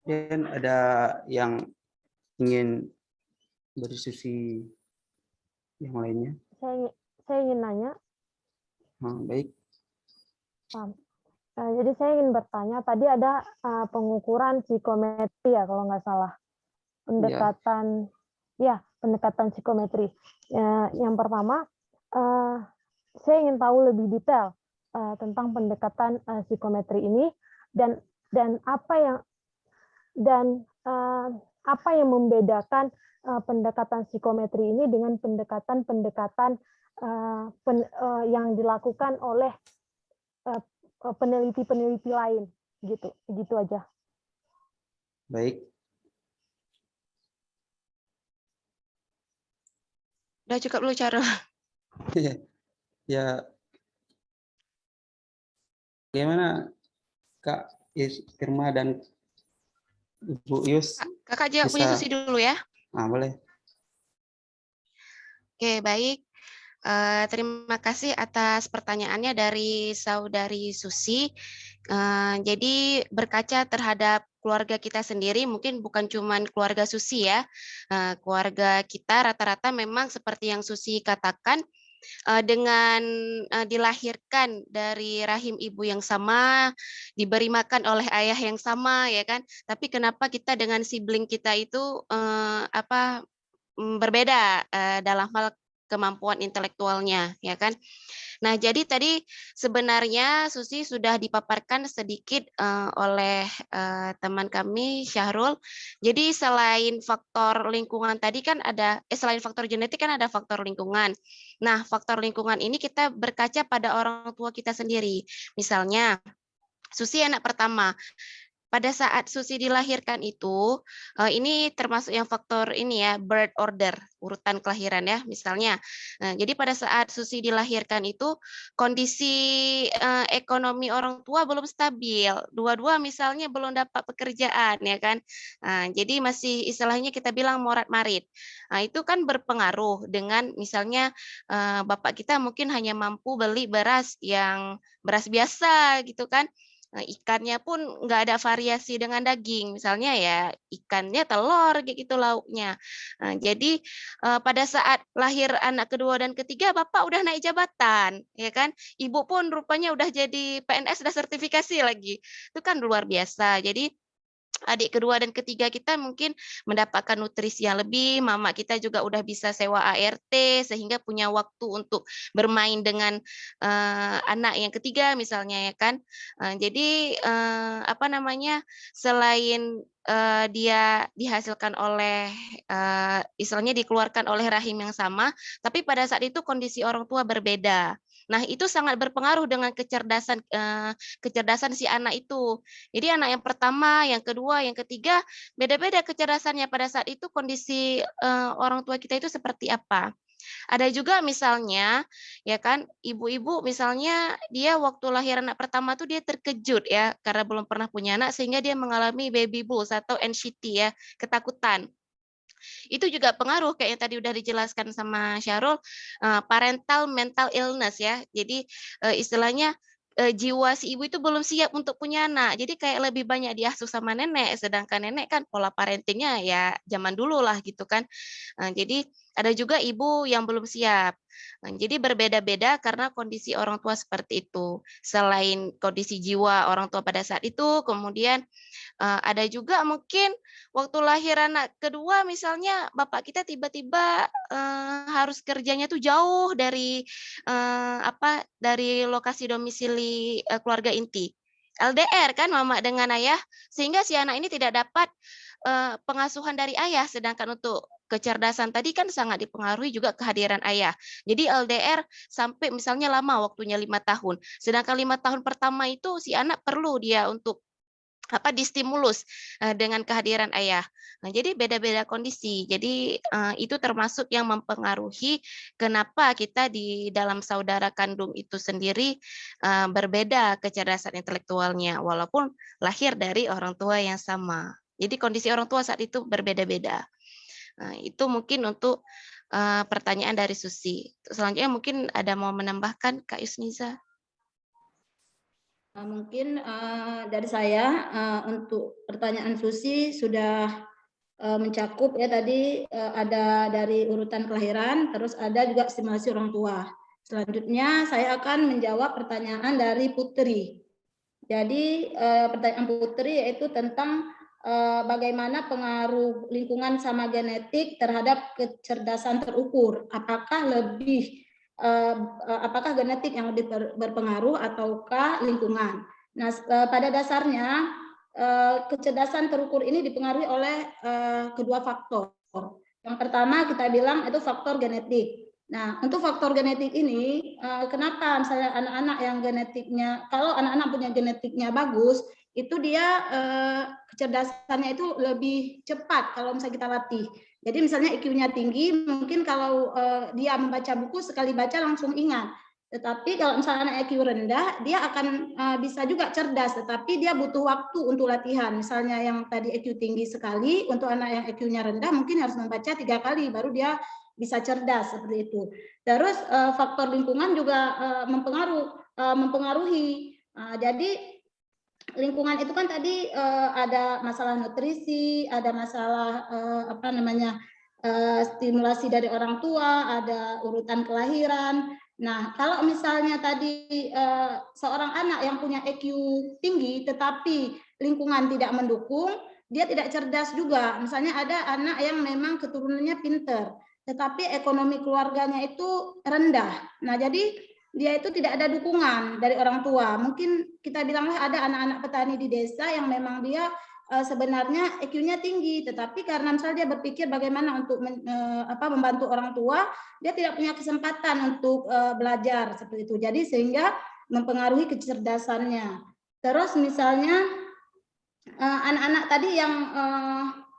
Speaker 2: Dan ada yang ingin berdiskusi yang lainnya?
Speaker 7: Saya ingin nanya.
Speaker 2: Baik.
Speaker 7: Jadi saya ingin bertanya, tadi ada pengukuran psikometri ya kalau nggak salah. Pendekatan psikometri. Yang pertama, saya ingin tahu lebih detail tentang pendekatan psikometri ini dan apa yang membedakan pendekatan psikometri ini dengan pendekatan-pendekatan yang dilakukan oleh peneliti-peneliti lain, gitu aja.
Speaker 2: Baik.
Speaker 1: Udah cukup dulu, Syarul.
Speaker 2: Ya, bagaimana Kak Irma dan Ibu Yus
Speaker 1: Kakak jawab punya
Speaker 2: bisa?
Speaker 1: Susi dulu ya.
Speaker 2: Boleh.
Speaker 1: Oke, baik. Terima kasih atas pertanyaannya dari Saudari Susi. Jadi berkaca terhadap keluarga kita sendiri, mungkin bukan cuma keluarga Susi ya. Keluarga kita rata-rata memang seperti yang Susi katakan, dengan dilahirkan dari rahim ibu yang sama, diberi makan oleh ayah yang sama, ya kan? Tapi kenapa kita dengan sibling kita itu berbeda dalam hal kemampuan intelektualnya, ya kan? Nah, jadi tadi sebenarnya Susi sudah dipaparkan sedikit oleh teman kami Syahrul. Jadi selain faktor lingkungan tadi kan ada, selain faktor genetik kan ada faktor lingkungan. Nah, faktor lingkungan ini kita berkaca pada orang tua kita sendiri. Misalnya, Susi anak pertama. Pada saat Susi dilahirkan itu, ini termasuk yang faktor ini ya, birth order, urutan kelahiran ya, misalnya. Jadi pada saat Susi dilahirkan itu, kondisi ekonomi orang tua belum stabil. Dua-dua misalnya belum dapat pekerjaan, ya kan. Jadi masih istilahnya kita bilang morat-marit. Itu kan berpengaruh dengan misalnya bapak kita mungkin hanya mampu beli beras yang beras biasa gitu kan. Ikannya pun nggak ada variasi dengan daging, misalnya ya ikannya telur kayak gitu lauknya. Jadi pada saat lahir anak kedua dan ketiga, bapak udah naik jabatan, ya kan? Ibu pun rupanya udah jadi PNS, udah sertifikasi lagi. Itu kan luar biasa. Jadi adik kedua dan ketiga kita mungkin mendapatkan nutrisi yang lebih, mama kita juga udah bisa sewa ART sehingga punya waktu untuk bermain dengan anak yang ketiga misalnya ya kan. Jadi selain dia dihasilkan oleh istilahnya dikeluarkan oleh rahim yang sama, tapi pada saat itu kondisi orang tua berbeda. Nah, itu sangat berpengaruh dengan kecerdasan si anak itu. Jadi anak yang pertama, yang kedua, yang ketiga, beda-beda kecerdasannya pada saat itu kondisi orang tua kita itu seperti apa. Ada juga misalnya, ya kan, ibu-ibu misalnya dia waktu lahir anak pertama tuh dia terkejut ya, karena belum pernah punya anak sehingga dia mengalami baby blues atau anxiety ya, ketakutan. Itu juga pengaruh kayak yang tadi udah dijelaskan sama Syahrul, parental mental illness ya. Jadi istilahnya jiwa si ibu itu belum siap untuk punya anak. Jadi kayak lebih banyak diasuh sama nenek, sedangkan nenek kan pola parentingnya ya zaman dulu lah gitu kan. Jadi ada juga ibu yang belum siap. Jadi berbeda-beda karena kondisi orang tua seperti itu. Selain kondisi jiwa orang tua pada saat itu, kemudian ada juga mungkin waktu lahir anak kedua misalnya bapak kita tiba-tiba harus kerjanya tuh jauh dari dari lokasi domisili keluarga inti. LDR kan mama dengan ayah, sehingga si anak ini tidak dapat pengasuhan dari ayah, sedangkan untuk kecerdasan tadi kan sangat dipengaruhi juga kehadiran ayah. Jadi LDR sampai misalnya lama waktunya 5 tahun. Sedangkan 5 tahun pertama itu si anak perlu dia untuk distimulus dengan kehadiran ayah. Nah, jadi beda-beda kondisi. Jadi itu termasuk yang mempengaruhi kenapa kita di dalam saudara kandung itu sendiri berbeda kecerdasan intelektualnya walaupun lahir dari orang tua yang sama. Jadi kondisi orang tua saat itu berbeda-beda. Nah, itu mungkin untuk pertanyaan dari Susi. Selanjutnya mungkin ada mau menambahkan Kak Yusniza.
Speaker 3: Mungkin dari saya untuk pertanyaan Susi sudah mencakup ya tadi ada dari urutan kelahiran, terus ada juga stimulasi orang tua. Selanjutnya saya akan menjawab pertanyaan dari Putri. Jadi pertanyaan Putri yaitu tentang bagaimana pengaruh lingkungan sama genetik terhadap kecerdasan terukur. Apakah genetik yang lebih berpengaruh ataukah lingkungan? Nah, pada dasarnya kecerdasan terukur ini dipengaruhi oleh kedua faktor. Yang pertama kita bilang itu faktor genetik. Nah, untuk faktor genetik ini, kenapa misalnya anak-anak yang genetiknya, kalau anak-anak punya genetiknya bagus, itu dia kecerdasannya itu lebih cepat kalau misalnya kita latih. Jadi misalnya IQ-nya tinggi, mungkin kalau dia membaca buku sekali baca langsung ingat. Tetapi kalau misalnya IQ rendah, dia akan bisa juga cerdas, tetapi dia butuh waktu untuk latihan. Misalnya yang tadi IQ tinggi sekali, untuk anak yang IQ-nya rendah mungkin harus membaca 3 kali baru dia bisa cerdas seperti itu. Terus faktor lingkungan juga mempengaruhi. Jadi lingkungan itu kan tadi ada masalah nutrisi, ada masalah stimulasi dari orang tua, ada urutan kelahiran. Nah, kalau misalnya tadi seorang anak yang punya EQ tinggi tetapi lingkungan tidak mendukung, dia tidak cerdas juga. Misalnya ada anak yang memang keturunannya pinter, tetapi ekonomi keluarganya itu rendah. Nah, jadi dia itu tidak ada dukungan dari orang tua. Mungkin kita bilanglah ada anak-anak petani di desa yang memang dia sebenarnya EQ-nya tinggi, tetapi karena misalnya dia berpikir bagaimana untuk membantu orang tua, dia tidak punya kesempatan untuk belajar seperti itu. Jadi sehingga mempengaruhi kecerdasannya. Terus misalnya anak-anak tadi yang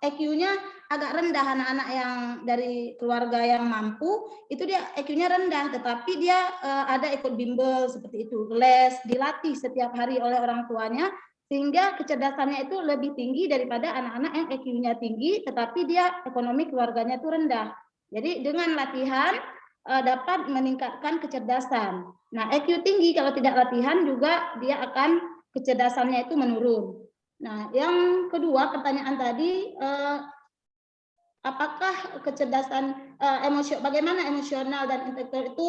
Speaker 3: EQ-nya agak rendah, anak-anak yang dari keluarga yang mampu, itu dia EQ-nya rendah, tetapi dia ada ikut bimbel seperti itu, les, dilatih setiap hari oleh orang tuanya, sehingga kecerdasannya itu lebih tinggi daripada anak-anak yang EQ-nya tinggi, tetapi dia ekonomi keluarganya itu rendah. Jadi dengan latihan dapat meningkatkan kecerdasan. Nah, EQ tinggi kalau tidak latihan juga dia akan kecerdasannya itu menurun. Nah, yang kedua pertanyaan tadi, apakah kecerdasan bagaimana emosional dan intelektual itu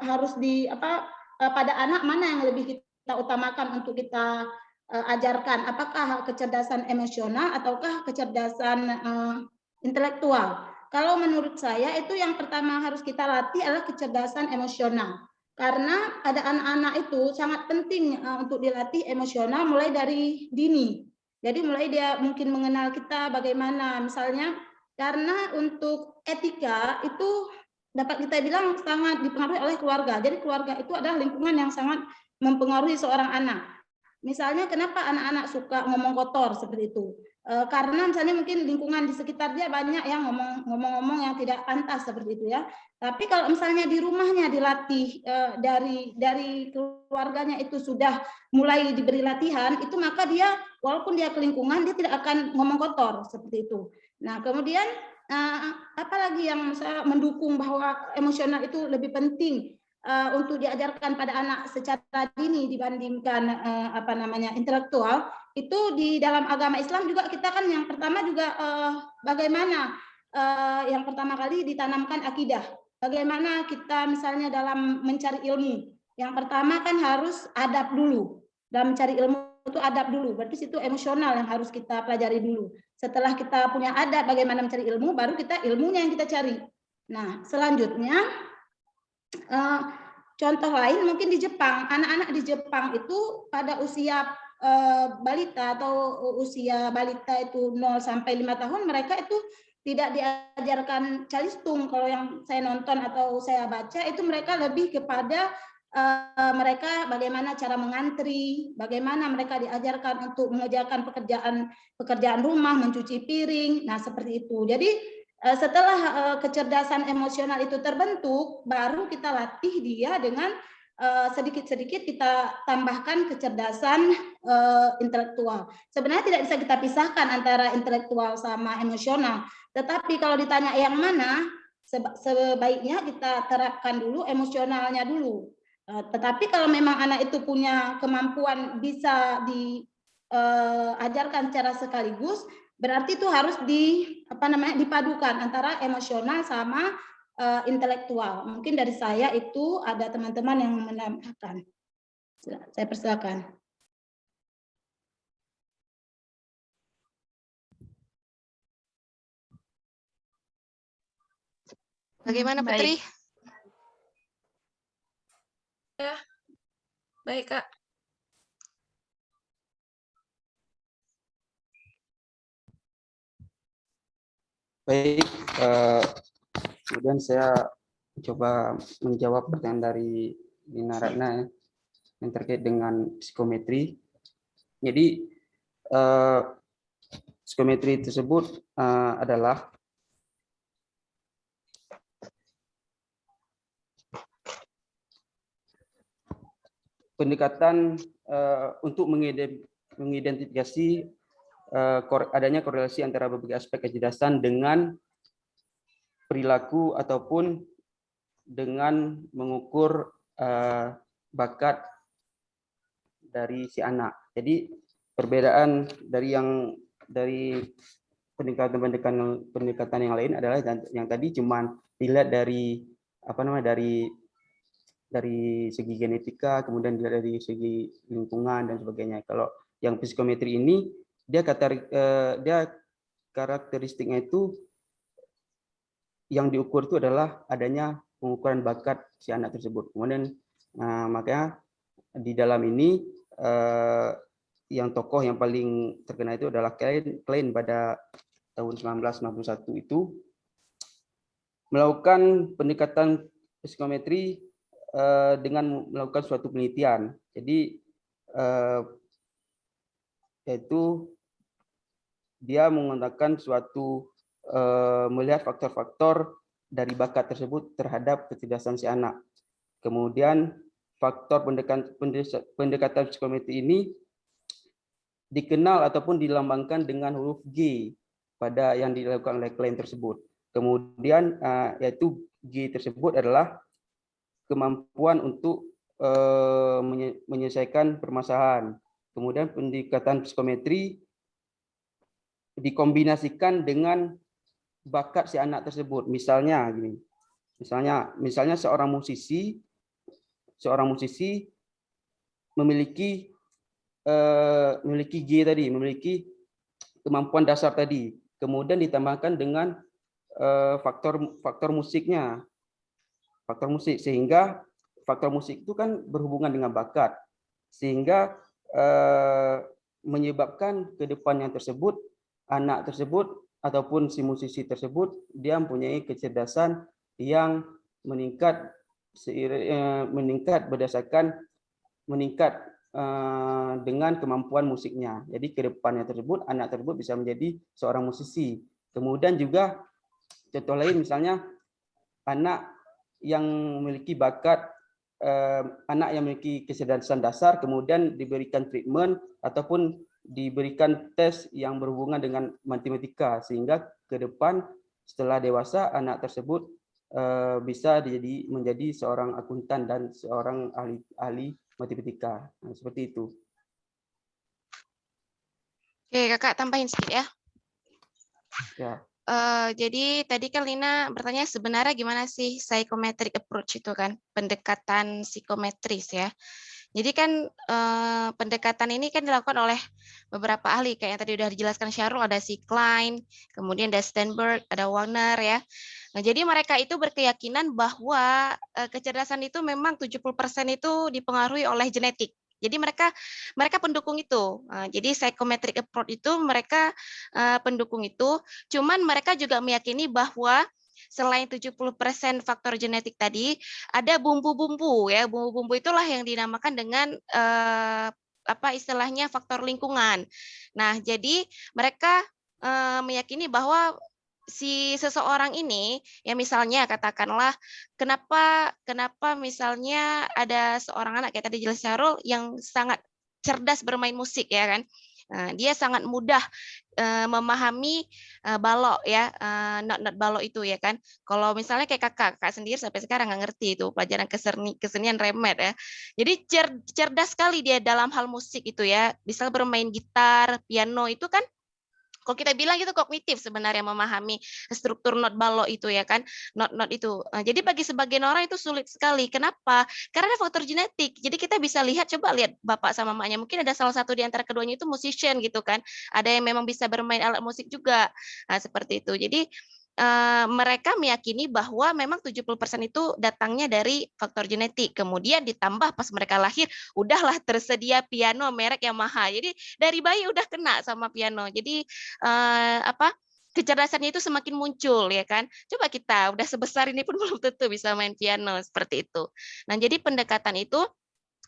Speaker 3: harus pada anak mana yang lebih kita utamakan untuk kita ajarkan? Apakah kecerdasan emosional ataukah kecerdasan intelektual? Kalau menurut saya itu yang pertama harus kita latih adalah kecerdasan emosional. Karena ada anak-anak itu sangat penting untuk dilatih emosional mulai dari dini. Jadi mulai dia mungkin mengenal kita bagaimana, misalnya karena untuk etika itu dapat kita bilang sangat dipengaruhi oleh keluarga. Jadi keluarga itu adalah lingkungan yang sangat mempengaruhi seorang anak. Misalnya kenapa anak-anak suka ngomong kotor seperti itu? Karena misalnya mungkin lingkungan di sekitar dia banyak yang ngomong-ngomong yang tidak pantas seperti itu ya. Tapi kalau misalnya di rumahnya dilatih dari keluarganya itu sudah mulai diberi latihan, itu maka dia walaupun dia ke lingkungan dia tidak akan ngomong kotor seperti itu. Nah, kemudian apalagi yang saya mendukung bahwa emosional itu lebih penting untuk diajarkan pada anak secara dini dibandingkan intelektual, itu di dalam agama Islam juga kita kan yang pertama juga bagaimana yang pertama kali ditanamkan akidah. Bagaimana kita misalnya dalam mencari ilmu. Yang pertama kan harus adab dulu. Dalam mencari ilmu itu adab dulu. Berarti itu emosional yang harus kita pelajari dulu. Setelah kita punya adab bagaimana mencari ilmu, baru kita ilmunya yang kita cari. Nah, selanjutnya contoh lain mungkin di Jepang. Anak-anak di Jepang itu pada usia balita atau usia balita itu 0 sampai 5 tahun mereka itu tidak diajarkan calistung. Kalau yang saya nonton atau saya baca itu mereka lebih kepada mereka bagaimana cara mengantri, bagaimana mereka diajarkan untuk mengerjakan pekerjaan rumah, mencuci piring. Nah, seperti itu. Jadi setelah kecerdasan emosional itu terbentuk, baru kita latih dia dengan sedikit-sedikit kita tambahkan kecerdasan intelektual. Sebenarnya tidak bisa kita pisahkan antara intelektual sama emosional. Tetapi kalau ditanya yang mana, sebaiknya kita terapkan dulu emosionalnya dulu. Tetapi kalau memang anak itu punya kemampuan bisa diajarkan secara sekaligus, berarti itu harus dipadukan antara emosional sama intelektual. Mungkin dari saya itu ada teman-teman yang menambahkan. Saya persilakan.
Speaker 1: Bagaimana Putri?
Speaker 5: Ya, baik Kak.
Speaker 2: Baik, kemudian saya coba menjawab pertanyaan dari Nina Ratna yang terkait dengan psikometri. Jadi psikometri tersebut adalah pendekatan untuk mengidentifikasi adanya korelasi antara berbagai aspek kecerdasan dengan perilaku ataupun dengan mengukur bakat dari si anak. Jadi perbedaan dari pendekatan yang lain adalah yang tadi cuman dilihat dari dari segi genetika, kemudian dilihat dari segi lingkungan dan sebagainya. Kalau yang psikometri ini dia karakteristiknya itu yang diukur itu adalah adanya pengukuran bakat si anak tersebut. Kemudian makanya di dalam ini yang tokoh yang paling terkenal itu adalah Klein pada tahun 1991 itu melakukan pendekatan psikometri dengan melakukan suatu penelitian. Jadi yaitu dia menggunakan suatu melihat faktor-faktor dari bakat tersebut terhadap kecerdasan si anak. Kemudian faktor pendekatan psikometri ini dikenal ataupun dilambangkan dengan huruf G pada yang dilakukan oleh Klein tersebut. Kemudian yaitu G tersebut adalah kemampuan untuk menyelesaikan permasalahan. Kemudian pendekatan psikometri dikombinasikan dengan bakat si anak tersebut. Misalnya gini. Misalnya seorang musisi memiliki G tadi, memiliki kemampuan dasar tadi. Kemudian ditambahkan dengan faktor musiknya. Faktor musik, sehingga faktor musik itu kan berhubungan dengan bakat, sehingga menyebabkan ke depannya tersebut anak tersebut ataupun si musisi tersebut dia mempunyai kecerdasan yang meningkat dengan kemampuan musiknya. Jadi ke depannya tersebut anak tersebut bisa menjadi seorang musisi. Kemudian juga contoh lain misalnya anak yang memiliki bakat, anak yang memiliki kecerdasan dasar kemudian diberikan treatment ataupun diberikan tes yang berhubungan dengan matematika, sehingga ke depan setelah dewasa anak tersebut bisa menjadi seorang akuntan dan seorang ahli matematika. Nah, seperti itu.
Speaker 1: Oke, Kakak tambahin sedikit ya.
Speaker 2: Ya.
Speaker 1: Jadi tadi kan Lina bertanya sebenarnya gimana sih psychometric approach itu kan, pendekatan psikometris ya. Jadi kan pendekatan ini kan dilakukan oleh beberapa ahli kayak yang tadi udah dijelaskan Syahrul, ada si Klein, kemudian ada Sternberg, ada Wagner ya. Nah, jadi mereka itu berkeyakinan bahwa kecerdasan itu memang 70% itu dipengaruhi oleh genetik. Jadi mereka pendukung itu. Jadi psychometric approach itu mereka pendukung itu. Cuman mereka juga meyakini bahwa selain 70% faktor genetik tadi, ada bumbu-bumbu ya. Bumbu-bumbu itulah yang dinamakan dengan apa istilahnya faktor lingkungan. Nah, jadi mereka meyakini bahwa si seseorang ini ya misalnya katakanlah kenapa misalnya ada seorang anak kayak tadi jelas Syarul yang sangat cerdas bermain musik ya kan. Nah, dia sangat mudah memahami balok ya, not balok itu ya kan. Kalau misalnya kayak kakak sendiri sampai sekarang nggak ngerti itu pelajaran kesenian remed ya. Jadi cerdas sekali dia dalam hal musik itu ya. Bisa bermain gitar, piano itu kan. Kalau kita bilang itu kognitif sebenarnya memahami struktur not balok itu ya kan, not itu. Jadi bagi sebagian orang itu sulit sekali. Kenapa? Karena ada faktor genetik. Jadi kita bisa coba lihat bapak sama mamanya. Mungkin ada salah satu di antara keduanya itu musician gitu kan. Ada yang memang bisa bermain alat musik juga. Nah, seperti itu. Jadi mereka meyakini bahwa memang 70% itu datangnya dari faktor genetik. Kemudian ditambah pas mereka lahir, udahlah tersedia piano merek Yamaha. Jadi dari bayi udah kena sama piano. Jadi kecerdasannya itu semakin muncul ya kan. Coba kita udah sebesar ini pun belum tentu bisa main piano seperti itu. Nah, jadi pendekatan itu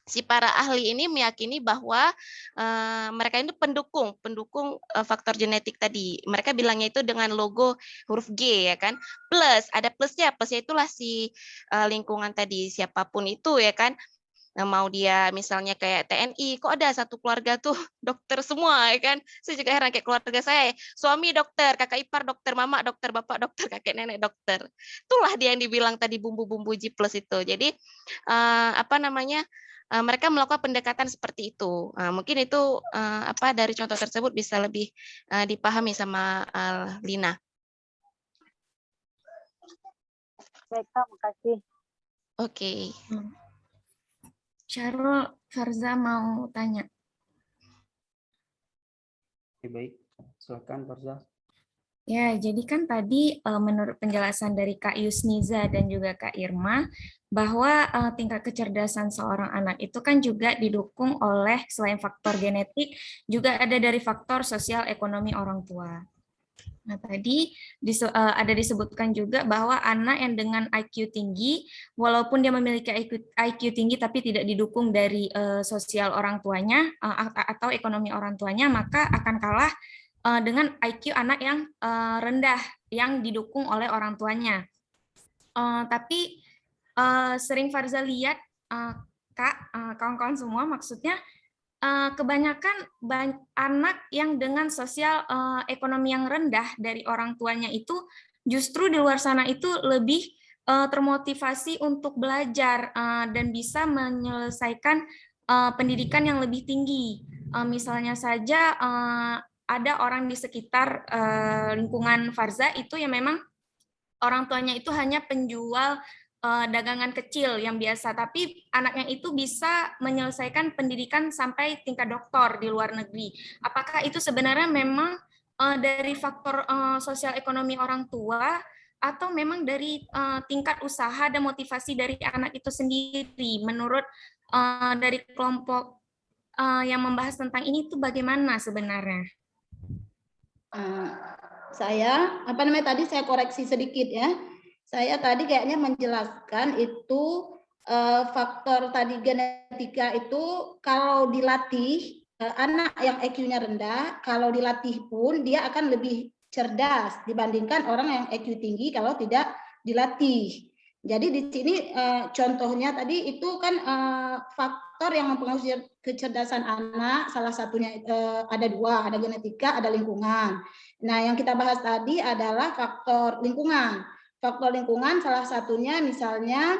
Speaker 1: si para ahli ini meyakini bahwa mereka itu pendukung faktor genetik tadi. Mereka bilangnya itu dengan logo huruf G ya kan. Plus ada plusnya itulah si lingkungan tadi, siapapun itu ya kan. Mau dia misalnya kayak TNI, kok ada satu keluarga tuh dokter semua ya kan. Saya juga heran kayak keluarga saya, suami dokter, kakak ipar dokter, mama dokter, bapak dokter, kakek nenek dokter. Itulah dia yang dibilang tadi bumbu-bumbu G+ itu. Jadi mereka melakukan pendekatan seperti itu. Mungkin itu dari contoh tersebut bisa lebih dipahami sama Lina.
Speaker 7: Baik, Kak, makasih.
Speaker 1: Oke.
Speaker 4: Syarul, Farza mau tanya.
Speaker 2: Oke, baik. Silakan Farza.
Speaker 4: Ya, jadi kan tadi menurut penjelasan dari Kak Yusniza dan juga Kak Irma, bahwa tingkat kecerdasan seorang anak itu kan juga didukung oleh selain faktor genetik, juga ada dari faktor sosial ekonomi orang tua. Nah, tadi ada disebutkan juga bahwa anak yang dengan IQ tinggi, walaupun dia memiliki IQ tinggi tapi tidak didukung dari sosial orang tuanya atau ekonomi orang tuanya, maka akan kalah dengan IQ anak yang rendah yang didukung oleh orang tuanya. Tapi sering Farza lihat, Kak, kawan-kawan semua, maksudnya kebanyakan anak yang dengan sosial ekonomi yang rendah dari orang tuanya itu justru di luar sana itu lebih termotivasi untuk belajar dan bisa menyelesaikan pendidikan yang lebih tinggi. Misalnya saja ada orang di sekitar lingkungan Farza itu yang memang orang tuanya itu hanya penjual dagangan kecil yang biasa, tapi anaknya itu bisa menyelesaikan pendidikan sampai tingkat doktor di luar negeri. Apakah itu sebenarnya memang dari faktor sosial ekonomi orang tua atau memang dari tingkat usaha dan motivasi dari anak itu sendiri? Menurut dari kelompok yang membahas tentang ini itu bagaimana sebenarnya?
Speaker 3: Saya tadi saya koreksi sedikit ya. Saya tadi kayaknya menjelaskan itu faktor tadi genetika itu kalau dilatih anak yang IQ-nya rendah, kalau dilatih pun dia akan lebih cerdas dibandingkan orang yang IQ tinggi kalau tidak dilatih. Jadi di sini contohnya tadi itu kan faktor yang mempengaruhi kecerdasan anak, salah satunya ada dua, ada genetika, ada lingkungan. Nah, yang kita bahas tadi adalah faktor lingkungan. Faktor lingkungan salah satunya misalnya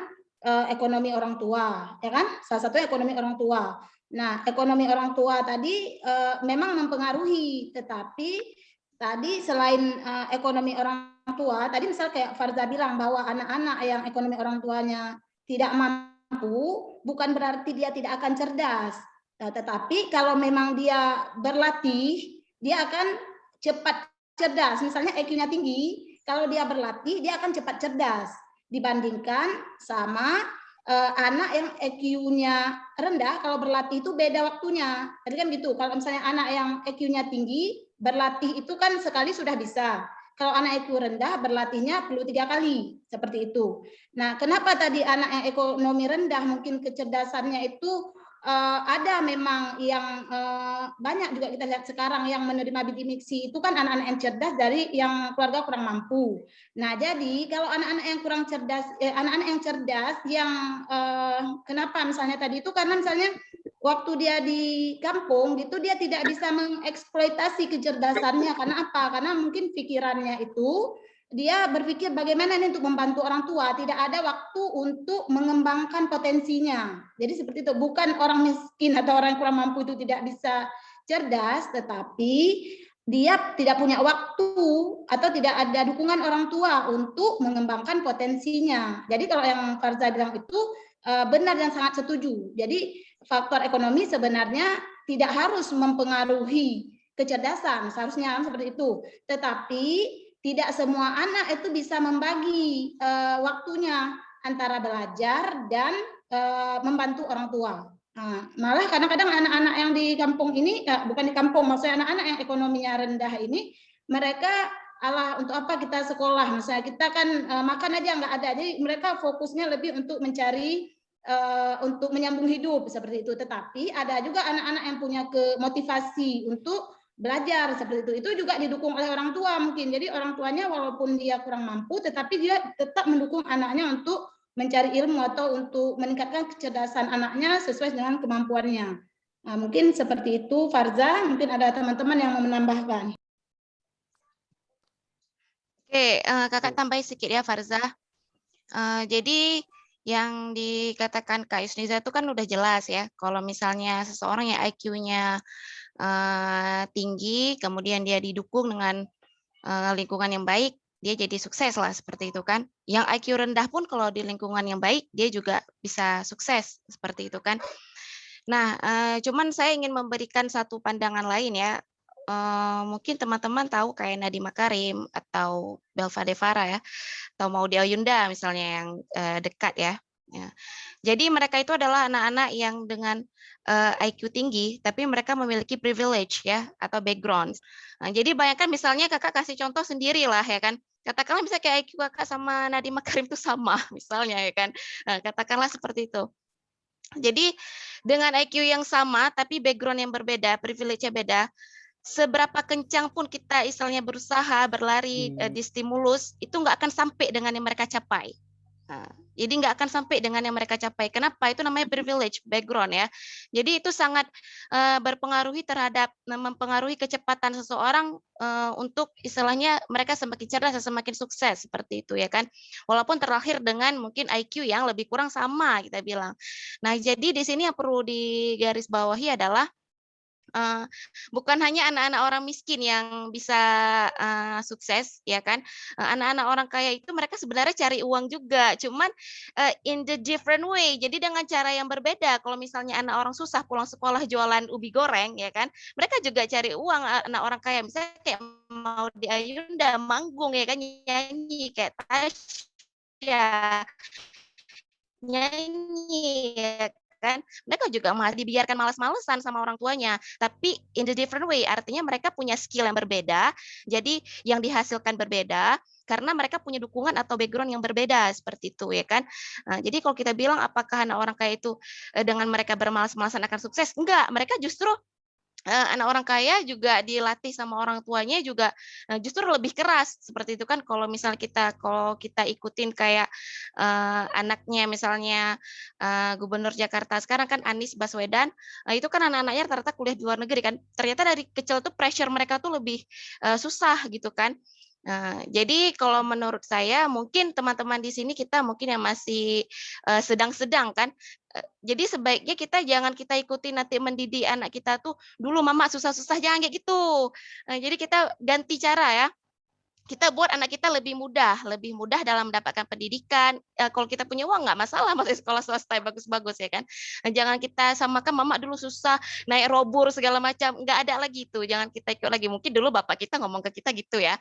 Speaker 3: ekonomi orang tua, ya kan? Salah satu ekonomi orang tua. Nah, ekonomi orang tua tadi memang mempengaruhi, tetapi tadi selain ekonomi orang tua, tadi misal kayak Farza bilang bahwa anak-anak yang ekonomi orang tuanya tidak mampu, bukan berarti dia tidak akan cerdas. Tetapi kalau memang dia berlatih, dia akan cepat cerdas. Misalnya IQ-nya tinggi, kalau dia berlatih, dia akan cepat cerdas dibandingkan sama anak yang IQ-nya rendah. Kalau berlatih itu beda waktunya. Tadi kan gitu. Kalau misalnya anak yang IQ-nya tinggi, berlatih itu kan sekali sudah bisa. Kalau anak IQ rendah, berlatihnya perlu 3 kali. Seperti itu. Nah, kenapa tadi anak yang ekonomi rendah mungkin kecerdasannya itu ada memang yang banyak juga kita lihat sekarang yang menerima bidik misi itu kan anak-anak yang cerdas dari yang keluarga kurang mampu. Nah, jadi kalau anak-anak yang kurang cerdas, anak-anak yang cerdas yang kenapa misalnya tadi itu karena misalnya waktu dia di kampung gitu dia tidak bisa mengeksploitasi kecerdasannya. Karena apa? Karena mungkin pikirannya itu dia berpikir bagaimana ini untuk membantu orang tua, tidak ada waktu untuk mengembangkan potensinya. Jadi seperti itu, bukan orang miskin atau orang yang kurang mampu itu tidak bisa cerdas, tetapi dia tidak punya waktu atau tidak ada dukungan orang tua untuk mengembangkan potensinya. Jadi kalau yang Farza bilang itu benar dan sangat setuju. Jadi faktor ekonomi sebenarnya tidak harus mempengaruhi kecerdasan, seharusnya seperti itu. Tetapi tidak semua anak itu bisa membagi waktunya antara belajar dan membantu orang tua. Nah, malah kadang-kadang anak-anak yang di kampung ini, bukan di kampung, maksudnya anak-anak yang ekonominya rendah ini, mereka untuk apa kita sekolah? Misalnya kita kan makan aja nggak ada, jadi mereka fokusnya lebih untuk mencari untuk menyambung hidup seperti itu. Tetapi ada juga anak-anak yang punya motivasi untuk belajar seperti itu. Itu juga didukung oleh orang tua mungkin. Jadi orang tuanya walaupun dia kurang mampu, tetapi dia tetap mendukung anaknya untuk mencari ilmu atau untuk meningkatkan kecerdasan anaknya sesuai dengan kemampuannya. Nah, mungkin seperti itu, Farza. Mungkin ada teman-teman yang mau menambahkan.
Speaker 1: Oke, kakak tambahin sedikit ya, Farza. Jadi yang dikatakan Kak Yusniza itu kan udah jelas ya. Kalau misalnya seseorang yang IQ-nya tinggi, kemudian dia didukung dengan lingkungan yang baik, dia jadi sukses lah seperti itu kan. Yang IQ rendah pun kalau di lingkungan yang baik, dia juga bisa sukses seperti itu kan. Nah, cuman saya ingin memberikan satu pandangan lain ya. Mungkin teman-teman tahu kayak Nadiem Makarim atau Belva Devara ya, atau Maudy Ayunda misalnya yang dekat ya. Ya. Jadi mereka itu adalah anak-anak yang dengan IQ tinggi, tapi mereka memiliki privilege ya atau background. Nah, jadi bayangkan misalnya kakak kasih contoh sendiri lah ya kan. Katakanlah misalnya kayak IQ kakak sama Nadiem Makarim itu sama misalnya ya kan. Nah, katakanlah seperti itu. Jadi dengan IQ yang sama tapi background yang berbeda, privilege-nya beda, seberapa kencang pun kita istilahnya berusaha berlari di stimulus itu nggak akan sampai dengan yang mereka capai. Nah, jadi nggak akan sampai dengan yang mereka capai. Kenapa? Itu namanya privilege background ya. Jadi itu sangat berpengaruhi terhadap mempengaruhi kecepatan seseorang untuk istilahnya mereka semakin cerdas dan semakin sukses seperti itu ya kan. Walaupun terlahir dengan mungkin IQ yang lebih kurang sama kita bilang. Nah, jadi di sini yang perlu digarisbawahi adalah bukan hanya anak-anak orang miskin yang bisa sukses ya kan, anak-anak orang kaya itu mereka sebenarnya cari uang juga, cuman in the different way. Jadi dengan cara yang berbeda. Kalau misalnya anak orang susah pulang sekolah jualan ubi goreng ya kan, mereka juga cari uang. Anak orang kaya misalnya kayak Maudy Ayunda manggung ya kan, nyanyi kayak Tasya nyanyi ya kan, mereka juga dibiarkan malas-malesan sama orang tuanya, tapi in the different way, artinya mereka punya skill yang berbeda, jadi yang dihasilkan berbeda, karena mereka punya dukungan atau background yang berbeda, seperti itu ya kan. Nah, jadi kalau kita bilang apakah anak orang kaya itu dengan mereka bermalas-malasan akan sukses? Enggak, mereka justru anak orang kaya juga dilatih sama orang tuanya juga justru lebih keras seperti itu kan. Kalau misalnya kalau kita ikutin kayak anaknya misalnya Gubernur Jakarta sekarang kan Anies Baswedan, itu kan anak-anaknya rata-rata kuliah di luar negeri kan. Ternyata dari kecil tuh pressure mereka tuh lebih susah gitu kan. Jadi kalau menurut saya mungkin teman-teman di sini kita mungkin yang masih sedang-sedang kan. Jadi sebaiknya jangan kita ikuti nanti mendidik anak kita tuh dulu mama susah-susah, jangan kayak gitu. Jadi kita ganti cara ya. Kita buat anak kita lebih mudah dalam mendapatkan pendidikan. Kalau kita punya uang nggak masalah masuk sekolah swasta bagus-bagus ya kan. Jangan kita samakan mama dulu susah naik robur segala macam, nggak ada lagi itu. Jangan kita ikut lagi. Mungkin dulu bapak kita ngomong ke kita gitu ya,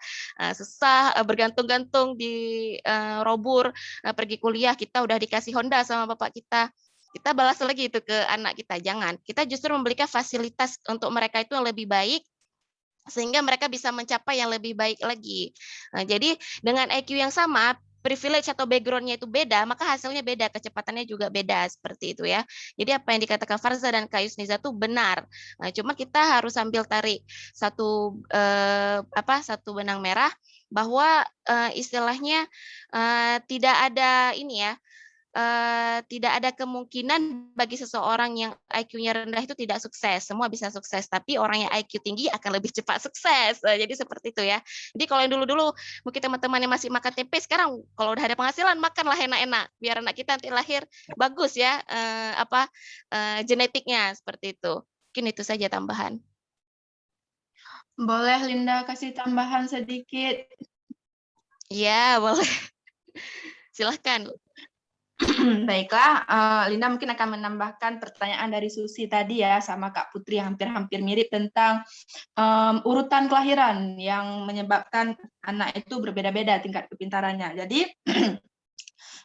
Speaker 1: susah bergantung-gantung di robur, pergi kuliah kita udah dikasih Honda sama bapak kita. Kita balas lagi itu ke anak kita, jangan. Kita justru memberikan fasilitas untuk mereka itu yang lebih baik, sehingga mereka bisa mencapai yang lebih baik lagi. Nah, jadi dengan IQ yang sama, privilege atau background-nya itu beda, maka hasilnya beda, kecepatannya juga beda seperti itu ya. Jadi apa yang dikatakan Farza dan Kak Yusniza itu benar. Nah, cuma kita harus sambil tarik satu benang merah bahwa istilahnya tidak ada ini ya. Tidak ada kemungkinan bagi seseorang yang IQ-nya rendah itu tidak sukses. Semua bisa sukses, tapi orang yang IQ tinggi akan lebih cepat sukses. Jadi seperti itu ya. Jadi kalau yang dulu-dulu mungkin teman-teman yang masih makan tempe, sekarang kalau udah ada penghasilan makanlah enak-enak biar anak kita nanti lahir bagus ya genetiknya seperti itu. Mungkin itu saja tambahan.
Speaker 5: Boleh Linda kasih tambahan sedikit?
Speaker 1: Ya, boleh. Silahkan.
Speaker 5: Baiklah, Linda mungkin akan menambahkan pertanyaan dari Susi tadi ya, sama Kak Putri hampir-hampir mirip tentang urutan kelahiran yang menyebabkan anak itu berbeda-beda tingkat kepintarannya. Jadi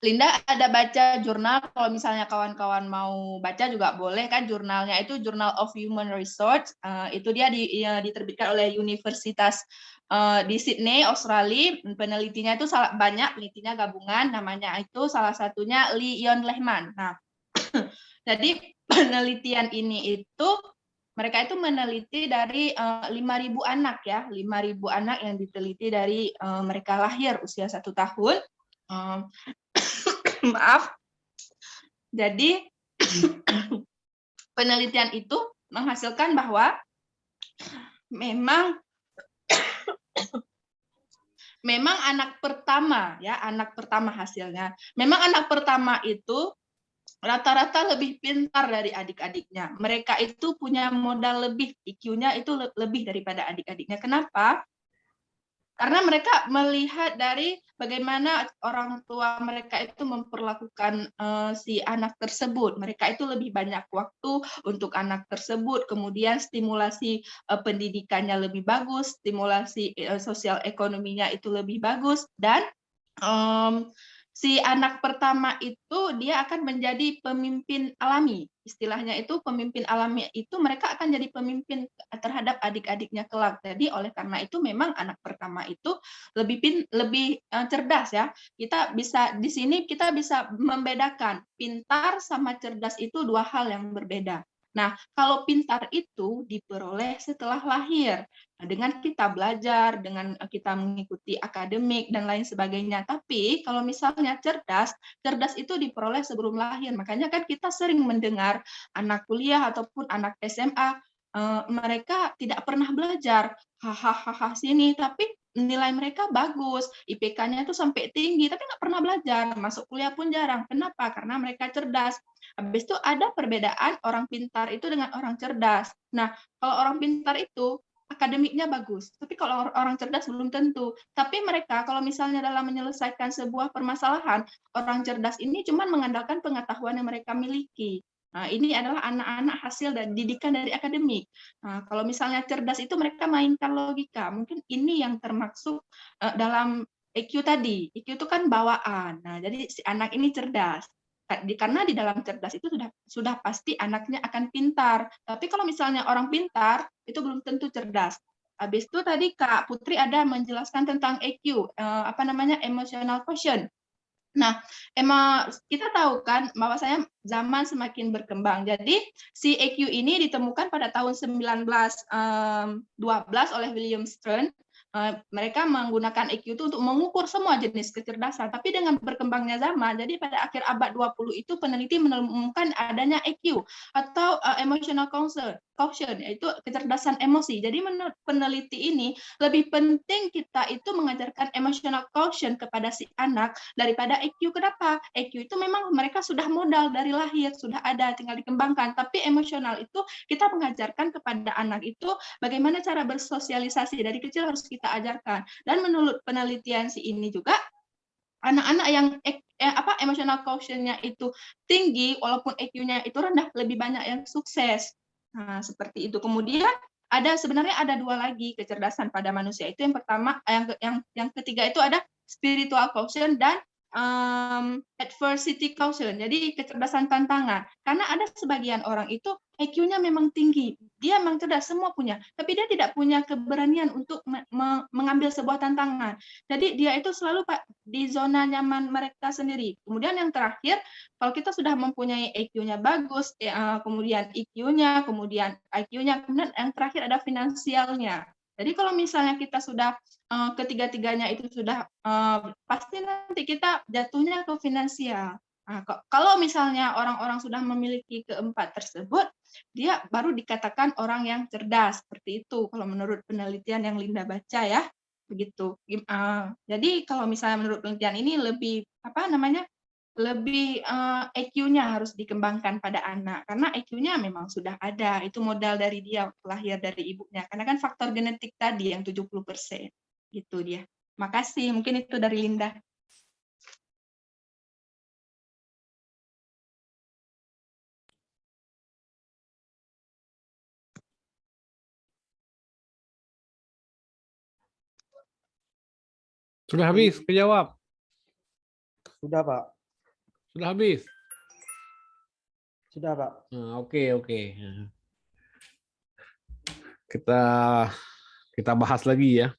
Speaker 5: Linda ada baca jurnal, kalau misalnya kawan-kawan mau baca juga boleh kan, jurnalnya itu Journal of Human Research, itu dia diterbitkan oleh Universitas di Sydney, Australia. Penelitinya itu banyak, penelitinya gabungan, namanya itu salah satunya Lee Yon Lehman. Nah,
Speaker 8: Jadi penelitian ini itu mereka itu meneliti dari 5.000 anak ya, 5.000 anak yang diteliti dari mereka lahir usia 1 tahun. Maaf. Jadi penelitian itu menghasilkan bahwa memang anak pertama ya, anak pertama hasilnya. Memang anak pertama itu rata-rata lebih pintar dari adik-adiknya. Mereka itu punya modal lebih, IQ-nya itu lebih daripada adik-adiknya. Kenapa? Karena mereka melihat dari bagaimana orang tua mereka itu memperlakukan si anak tersebut. Mereka itu lebih banyak waktu untuk anak tersebut, kemudian stimulasi pendidikannya lebih bagus, stimulasi sosial ekonominya itu lebih bagus, dan si anak pertama itu dia akan menjadi pemimpin alami. Istilahnya itu pemimpin alami itu mereka akan jadi pemimpin terhadap adik-adiknya kelak. Jadi oleh karena itu memang anak pertama itu lebih cerdas ya. Kita bisa di sini kita bisa membedakan pintar sama cerdas itu dua hal yang berbeda. Nah, kalau pintar itu diperoleh setelah lahir. Nah, dengan kita belajar, dengan kita mengikuti akademik dan lain sebagainya. Tapi kalau misalnya cerdas itu diperoleh sebelum lahir. Makanya kan kita sering mendengar anak kuliah ataupun anak SMA, mereka tidak pernah belajar. Hahaha sini, tapi nilai mereka bagus, IPK-nya itu sampai tinggi, tapi nggak pernah belajar, masuk kuliah pun jarang. Kenapa? Karena mereka cerdas. Habis itu ada perbedaan orang pintar itu dengan orang cerdas. Nah, kalau orang pintar itu akademiknya bagus, tapi kalau orang cerdas belum tentu. Tapi mereka kalau misalnya dalam menyelesaikan sebuah permasalahan, orang cerdas ini cuma mengandalkan pengetahuan yang mereka miliki. Nah, ini adalah anak-anak hasil dan didikan dari akademik. Nah, kalau misalnya cerdas itu mereka mainkan logika. Mungkin ini yang termasuk dalam EQ tadi. EQ itu kan bawaan. Nah, jadi si anak ini cerdas. Karena di dalam cerdas itu sudah pasti anaknya akan pintar. Tapi kalau misalnya orang pintar itu belum tentu cerdas. Habis itu tadi Kak Putri ada menjelaskan tentang EQ, emotional quotient. Nah, emang kita tahu kan bahwa zaman semakin berkembang. Jadi si EQ ini ditemukan pada tahun 1912 oleh William Stern. Mereka menggunakan EQ itu untuk mengukur semua jenis kecerdasan. Tapi dengan berkembangnya zaman, jadi pada akhir abad 20 itu peneliti menemukan adanya EQ atau emotional quotient, yaitu kecerdasan emosi. Jadi menurut peneliti ini lebih penting kita itu mengajarkan emotional quotient kepada si anak daripada EQ. Kenapa? EQ itu memang mereka sudah modal dari lahir, sudah ada, tinggal dikembangkan. Tapi emosional itu kita mengajarkan kepada anak itu bagaimana cara bersosialisasi. Dari kecil harus kita ajarkan. Dan menurut penelitian si ini juga, anak-anak yang emotional quotient-nya itu tinggi, walaupun EQ-nya itu rendah, lebih banyak yang sukses. Nah, seperti itu. Kemudian sebenarnya ada dua lagi kecerdasan pada manusia itu. Yang pertama, yang ketiga itu ada spiritual quotient dan adversity quotient. Jadi kecerdasan tantangan. Karena ada sebagian orang itu EQ-nya memang tinggi, dia memang cerdas, semua punya, tapi dia tidak punya keberanian untuk mengambil sebuah tantangan. Jadi dia itu selalu di zona nyaman mereka sendiri. Kemudian yang terakhir, kalau kita sudah mempunyai EQ-nya bagus, kemudian EQ-nya, kemudian IQ-nya, kemudian yang terakhir ada finansialnya. Jadi kalau misalnya kita sudah ketiga-tiganya itu sudah pasti nanti kita jatuhnya ke finansial. Nah, kalau misalnya orang-orang sudah memiliki keempat tersebut, dia baru dikatakan orang yang cerdas. Seperti itu kalau menurut penelitian yang Linda baca ya, begitu. Jadi kalau misalnya menurut penelitian ini lebih EQ-nya harus dikembangkan pada anak, karena EQ-nya memang sudah ada, itu modal dari dia lahir dari ibunya, karena kan faktor genetik tadi yang 70%, gitu dia. Makasih, mungkin itu dari Linda.
Speaker 9: Sudah habis kejawab?
Speaker 2: Sudah, Pak.
Speaker 9: Sudah habis?
Speaker 2: Sudah, Pak.
Speaker 9: Oke. Kita bahas lagi ya.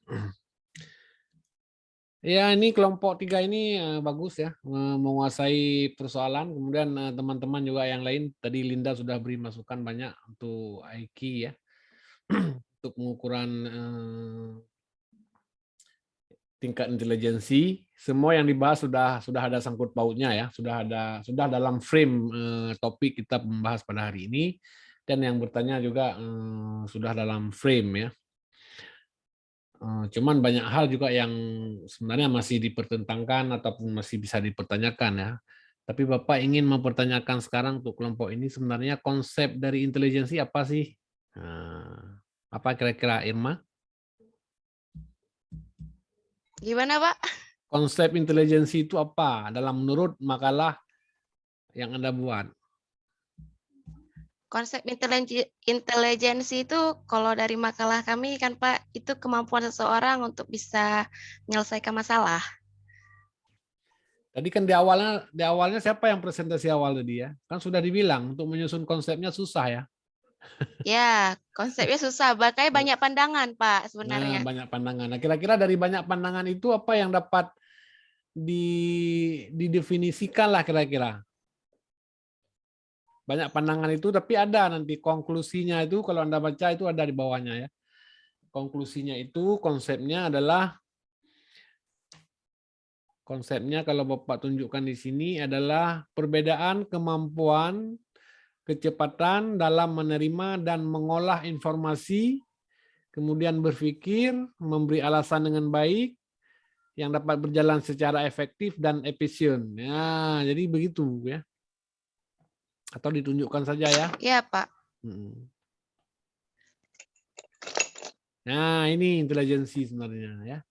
Speaker 9: Ya, ini kelompok 3 ini bagus ya, menguasai persoalan. Kemudian teman-teman juga yang lain, tadi Linda sudah beri masukan banyak untuk IQ ya, untuk pengukuran tingkat intelijensi. Semua yang dibahas sudah ada sangkut pautnya ya, sudah dalam frame topik kita membahas pada hari ini, dan yang bertanya juga sudah dalam frame ya. Cuman banyak hal juga yang sebenarnya masih dipertentangkan ataupun masih bisa dipertanyakan ya. Tapi Bapak ingin mempertanyakan sekarang untuk kelompok ini sebenarnya konsep dari intelijensi apa sih? Apa kira-kira Irma?
Speaker 1: Gimana, Pak?
Speaker 9: Konsep intelijensi itu apa dalam menurut makalah yang Anda buat?
Speaker 1: Konsep intelijensi itu kalau dari makalah kami kan Pak, itu kemampuan seseorang untuk bisa menyelesaikan masalah.
Speaker 9: Tadi kan di awalnya siapa yang presentasi awal tadi ya? Kan sudah dibilang untuk menyusun konsepnya susah ya.
Speaker 1: Ya, konsepnya susah, makanya banyak pandangan Pak
Speaker 9: Nah,
Speaker 1: sebenarnya.
Speaker 9: banyak pandangan. Nah, kira-kira dari banyak pandangan itu apa yang dapat didefinisikan lah kira-kira? Banyak pandangan itu, tapi ada nanti konklusinya itu kalau Anda baca itu ada di bawahnya ya. Konklusinya itu konsepnya kalau Bapak tunjukkan di sini adalah perbedaan kemampuan kecepatan dalam menerima dan mengolah informasi, kemudian berpikir, memberi alasan dengan baik, yang dapat berjalan secara efektif dan efisien. Ya, jadi begitu ya. Atau ditunjukkan saja ya.
Speaker 1: Iya Pak.
Speaker 9: Nah, ini intelijensi sebenarnya ya.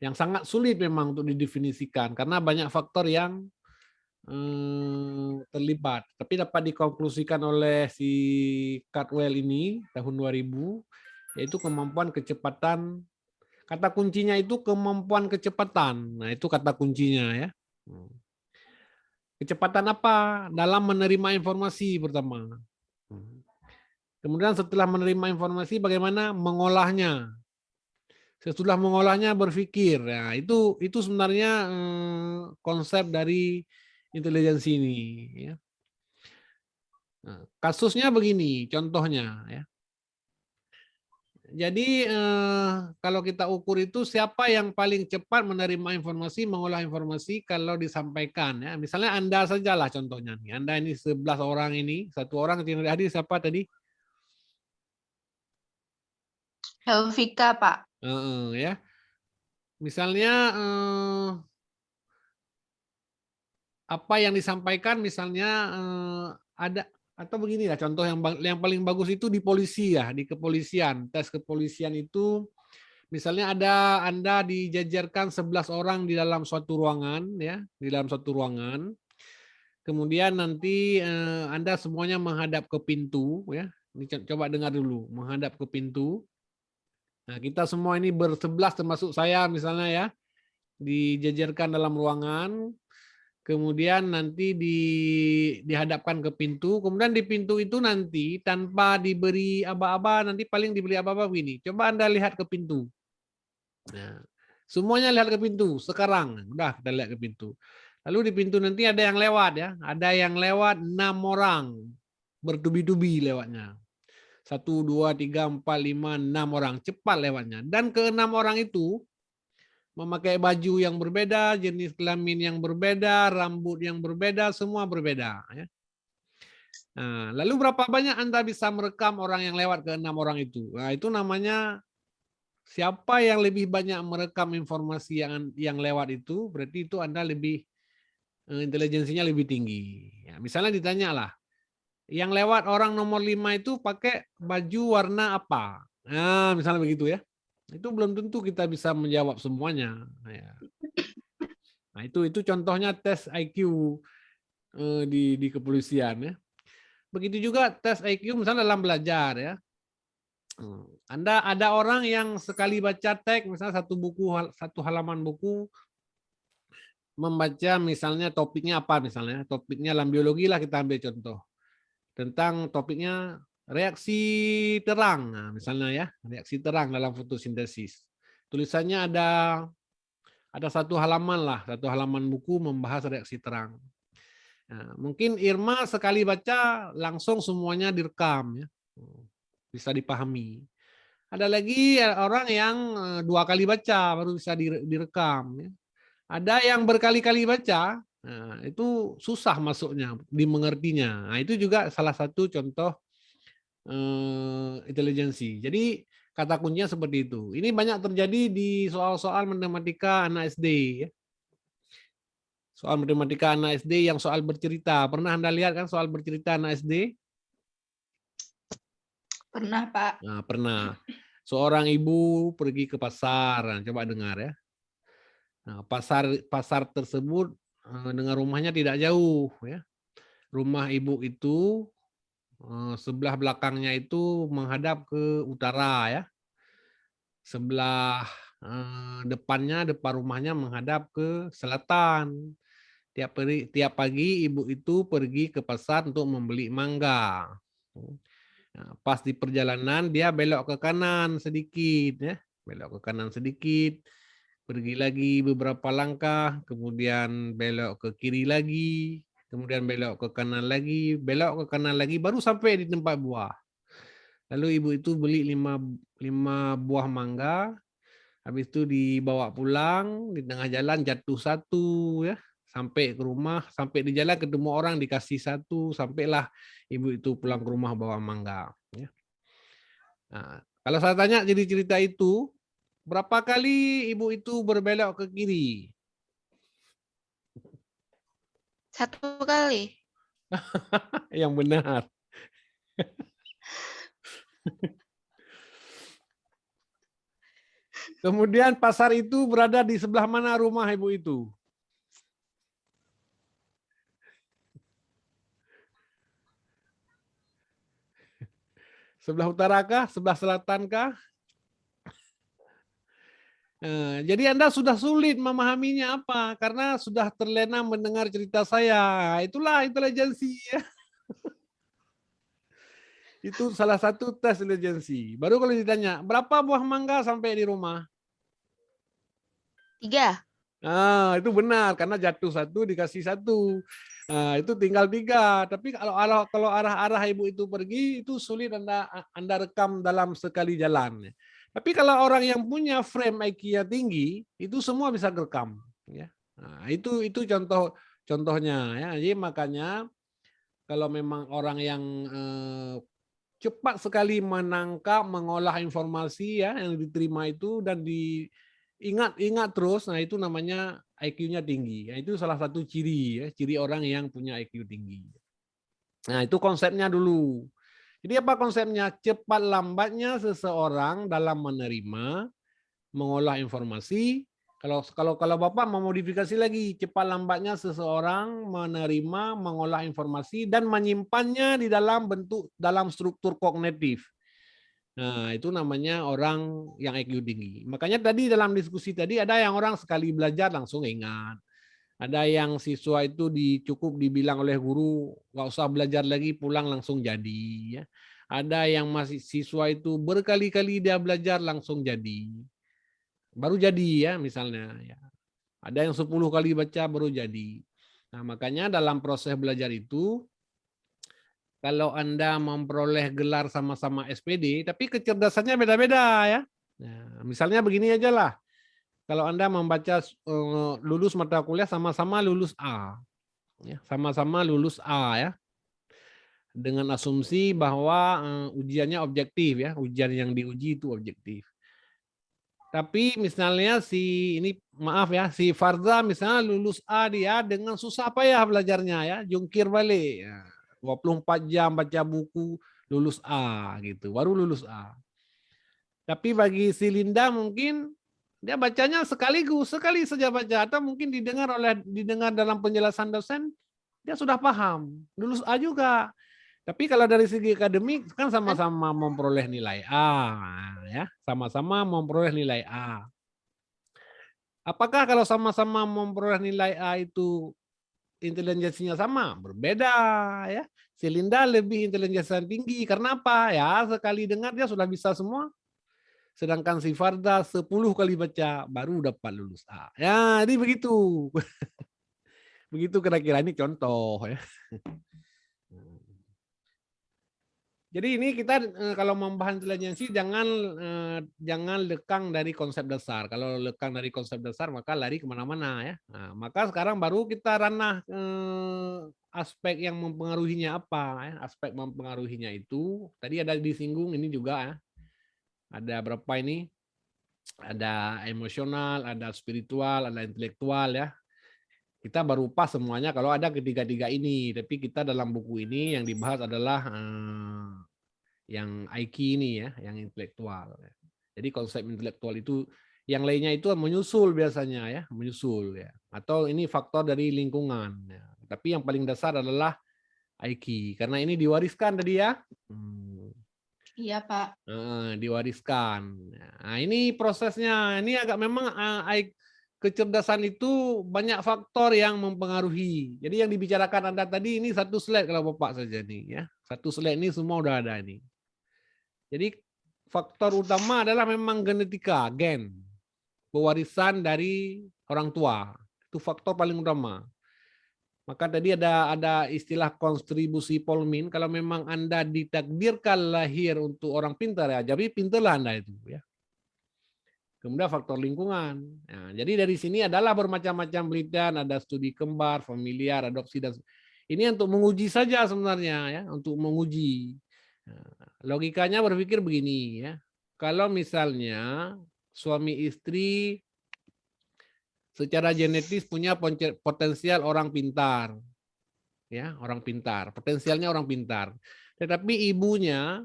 Speaker 9: Yang sangat sulit memang untuk didefinisikan karena banyak faktor yang terlibat. Tapi dapat dikonklusikan oleh si Cardwell ini tahun 2000, yaitu kemampuan kecepatan. Kata kuncinya itu kemampuan kecepatan. Nah, itu kata kuncinya ya. Kecepatan apa? Dalam menerima informasi pertama. Kemudian setelah menerima informasi bagaimana mengolahnya. Setelah mengolahnya berpikir. Nah, itu sebenarnya konsep dari intelijensi ini ya. Nah, kasusnya begini, contohnya ya. Jadi kalau kita ukur itu siapa yang paling cepat menerima informasi, mengolah informasi kalau disampaikan ya. Misalnya Anda sajalah contohnya nih. Anda ini 11 orang ini, satu orang yang hadir siapa tadi?
Speaker 8: Helvika, Pak.
Speaker 9: Ya. Misalnya apa yang disampaikan misalnya ada atau beginilah contoh yang paling bagus itu di polisi ya, di kepolisian. Tes kepolisian itu misalnya Anda dijajarkan 11 orang di dalam suatu ruangan ya, di dalam suatu ruangan. Kemudian nanti Anda semuanya menghadap ke pintu ya. Ini coba dengar dulu, menghadap ke pintu. Nah, kita semua ini ber-11 termasuk saya misalnya ya, dijajarkan dalam ruangan. Kemudian nanti dihadapkan ke pintu, kemudian di pintu itu nanti tanpa diberi aba-aba, nanti paling diberi aba-aba begini. Coba Anda lihat ke pintu. Nah, semuanya lihat ke pintu sekarang. Udah kita lihat ke pintu. Lalu di pintu nanti ada yang lewat ya. Ada yang lewat 6 orang. Bertubi-tubi lewatnya. 1, 2, 3, 4, 5, 6 orang. Cepat lewatnya. Dan ke 6 orang itu memakai baju yang berbeda, jenis kelamin yang berbeda, rambut yang berbeda, semua berbeda. Ya. Nah, lalu berapa banyak Anda bisa merekam orang yang lewat ke 6 orang itu? Nah, itu namanya siapa yang lebih banyak merekam informasi yang lewat itu, berarti itu Anda lebih intelijensinya lebih tinggi. Ya, misalnya ditanya lah, yang lewat orang nomor 5 itu pakai baju warna apa? Nah, misalnya begitu ya. Itu belum tentu kita bisa menjawab semuanya. Nah, itu contohnya tes IQ di kepolisian ya. Begitu juga tes IQ misalnya dalam belajar ya. Anda ada orang yang sekali baca teks misalnya satu halaman buku membaca misalnya topiknya apa misalnya topiknya dalam biologi lah kita ambil contoh tentang topiknya reaksi terang, nah, misalnya ya, reaksi terang dalam fotosintesis. Tulisannya ada satu halaman lah, satu halaman buku membahas reaksi terang. Nah, mungkin Irma sekali baca langsung semuanya direkam ya. Bisa dipahami. Ada lagi orang yang 2 kali baca baru bisa direkam ya. Ada yang berkali-kali baca, nah, itu susah masuknya, dimengertinya. Nah, itu juga salah satu contoh intelijensi. Jadi kata kuncinya seperti itu. Ini banyak terjadi di soal-soal matematika anak SD ya. Soal matematika anak SD yang soal bercerita. Pernah Anda lihat kan soal bercerita anak SD?
Speaker 8: Pernah, Pak.
Speaker 9: Nah, pernah. Seorang ibu pergi ke pasar. Nah, coba dengar ya. Nah, pasar tersebut dengan rumahnya tidak jauh ya. Rumah ibu itu sebelah belakangnya itu menghadap ke utara ya. Sebelah depan rumahnya menghadap ke selatan. Tiap pagi ibu itu pergi ke pasar untuk membeli mangga. Nah, pas di perjalanan dia belok ke kanan sedikit ya, belok ke kanan sedikit, pergi lagi beberapa langkah, kemudian belok ke kiri lagi, kemudian belok ke kanan lagi, belok ke kanan lagi, baru sampai di tempat buah. Lalu ibu itu beli 5 buah mangga, habis itu dibawa pulang, di tengah jalan jatuh satu ya, sampai ke rumah, sampai di jalan ketemu orang dikasih satu, sampailah ibu itu pulang ke rumah bawa mangga. Ya. Nah, kalau saya tanya jadi cerita itu, berapa kali ibu itu berbelok ke kiri?
Speaker 1: 1 kali.
Speaker 9: Yang benar. Kemudian pasar itu berada di sebelah mana rumah ibu itu? Sebelah utara kah? Sebelah selatan kah? Jadi Anda sudah sulit memahaminya apa? Karena sudah terlena mendengar cerita saya. Itulah intelijensi ya. Itu salah satu tes intelijensi. Baru kalau ditanya, berapa buah mangga sampai di rumah?
Speaker 1: 3.
Speaker 9: Nah, itu benar karena jatuh satu dikasih satu. Nah, itu tinggal 3. Tapi kalau arah-arah ibu itu pergi itu sulit Anda rekam dalam sekali jalan. Tapi kalau orang yang punya frame IQ-nya tinggi itu semua bisa direkam. Ya. Nah, itu contohnya ya. Jadi makanya kalau memang orang yang cepat sekali menangkap, mengolah informasi ya yang diterima itu dan diingat terus, nah itu namanya IQ-nya tinggi. Nah, itu salah satu ciri ya, ciri orang yang punya IQ tinggi. Nah, itu konsepnya dulu. Jadi apa konsepnya? Cepat lambatnya seseorang dalam menerima, mengolah informasi. Kalau Bapak mau modifikasi lagi, cepat lambatnya seseorang menerima, mengolah informasi dan menyimpannya di dalam struktur kognitif. Nah, itu namanya orang yang IQ tinggi. Makanya tadi dalam diskusi tadi ada yang orang sekali belajar langsung ingat. Ada yang siswa itu cukup dibilang oleh guru nggak usah belajar lagi, pulang langsung jadi. Ya. Ada yang masih siswa itu berkali-kali dia belajar langsung jadi. Baru jadi ya misalnya. Ya. Ada yang 10 kali baca baru jadi. Nah makanya dalam proses belajar itu, kalau Anda memperoleh gelar sama-sama SPD, tapi kecerdasannya beda-beda ya. Nah, misalnya begini aja lah. Kalau Anda membaca lulus mata kuliah sama-sama lulus A. Ya, sama-sama lulus A ya. Dengan asumsi bahwa ujiannya objektif ya, ujian yang diuji itu objektif. Tapi misalnya si Farza misalnya lulus A dia dengan susah payah belajarnya ya, jungkir balik. Ya, 24 jam baca buku, lulus A gitu, baru lulus A. Tapi bagi si Linda mungkin dia bacanya sekali saja baca, atau mungkin didengar dalam penjelasan dosen, dia sudah paham, lulus A juga. Tapi kalau dari segi akademik kan sama-sama memperoleh nilai A, ya, sama-sama memperoleh nilai A. Apakah kalau sama-sama memperoleh nilai A itu intelijensinya sama? Berbeda, ya. Si Linda lebih intelijensinya tinggi. Karena apa? Ya, sekali dengar dia sudah bisa semua. Sedangkan si Farda 10 kali baca baru dapat lulus A. Ya, jadi begitu. Begitu kira-kira, ini contoh ya. Jadi ini kita kalau membahas intelijensi jangan lekang dari konsep dasar. Kalau lekang dari konsep dasar maka lari kemana-mana ya. Nah, maka sekarang baru kita ranah aspek yang mempengaruhinya apa ya. Aspek mempengaruhinya itu tadi ada disinggung ini juga ya. Ada berapa ini? Ada emosional, ada spiritual, ada intelektual ya. Kita baru pas semuanya kalau ada ketiga-tiga ini. Tapi kita dalam buku ini yang dibahas adalah yang IQ ini ya, yang intelektual. Jadi konsep intelektual itu, yang lainnya itu menyusul biasanya ya, menyusul ya. Atau ini faktor dari lingkungan. Ya. Tapi yang paling dasar adalah IQ, karena ini diwariskan tadi ya.
Speaker 8: Iya Pak.
Speaker 9: Diwariskan. Nah ini prosesnya, ini agak memang kecerdasan itu banyak faktor yang mempengaruhi. Jadi yang dibicarakan Anda tadi ini satu slide kalau Bapak saja nih ya. Satu slide ini semua udah ada ini. Jadi faktor utama adalah memang genetika, gen. Pewarisan dari orang tua. Itu faktor paling utama. Maka tadi ada istilah kontribusi Polmin, kalau memang Anda ditakdirkan lahir untuk orang pintar ya, jadi pintarlah Anda itu ya. Kemudian faktor lingkungan. Nah, jadi dari sini adalah bermacam-macam penelitian, ada studi kembar, familiar, adopsi dan ini untuk menguji saja sebenarnya ya, untuk menguji. Nah, logikanya berpikir begini ya. Kalau misalnya suami istri secara genetis punya potensial orang pintar. Ya, orang pintar, potensialnya orang pintar. Tetapi ibunya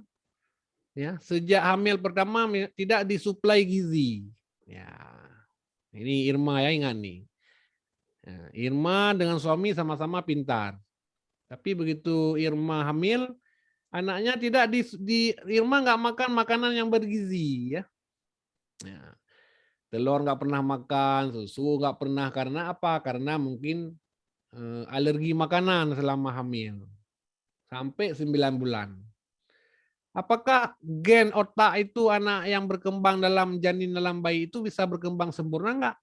Speaker 9: ya sejak hamil pertama tidak disuplai gizi. Ya, ini Irma ya, ingat nih. Ya, Irma dengan suami sama-sama pintar. Tapi begitu Irma hamil, anaknya tidak Irma nggak makan makanan yang bergizi ya. Ya. Telur nggak pernah makan, susu nggak pernah, karena apa? Karena mungkin alergi makanan selama hamil sampai 9 bulan. Apakah gen otak itu anak yang berkembang dalam janin dalam bayi itu bisa berkembang sempurna enggak?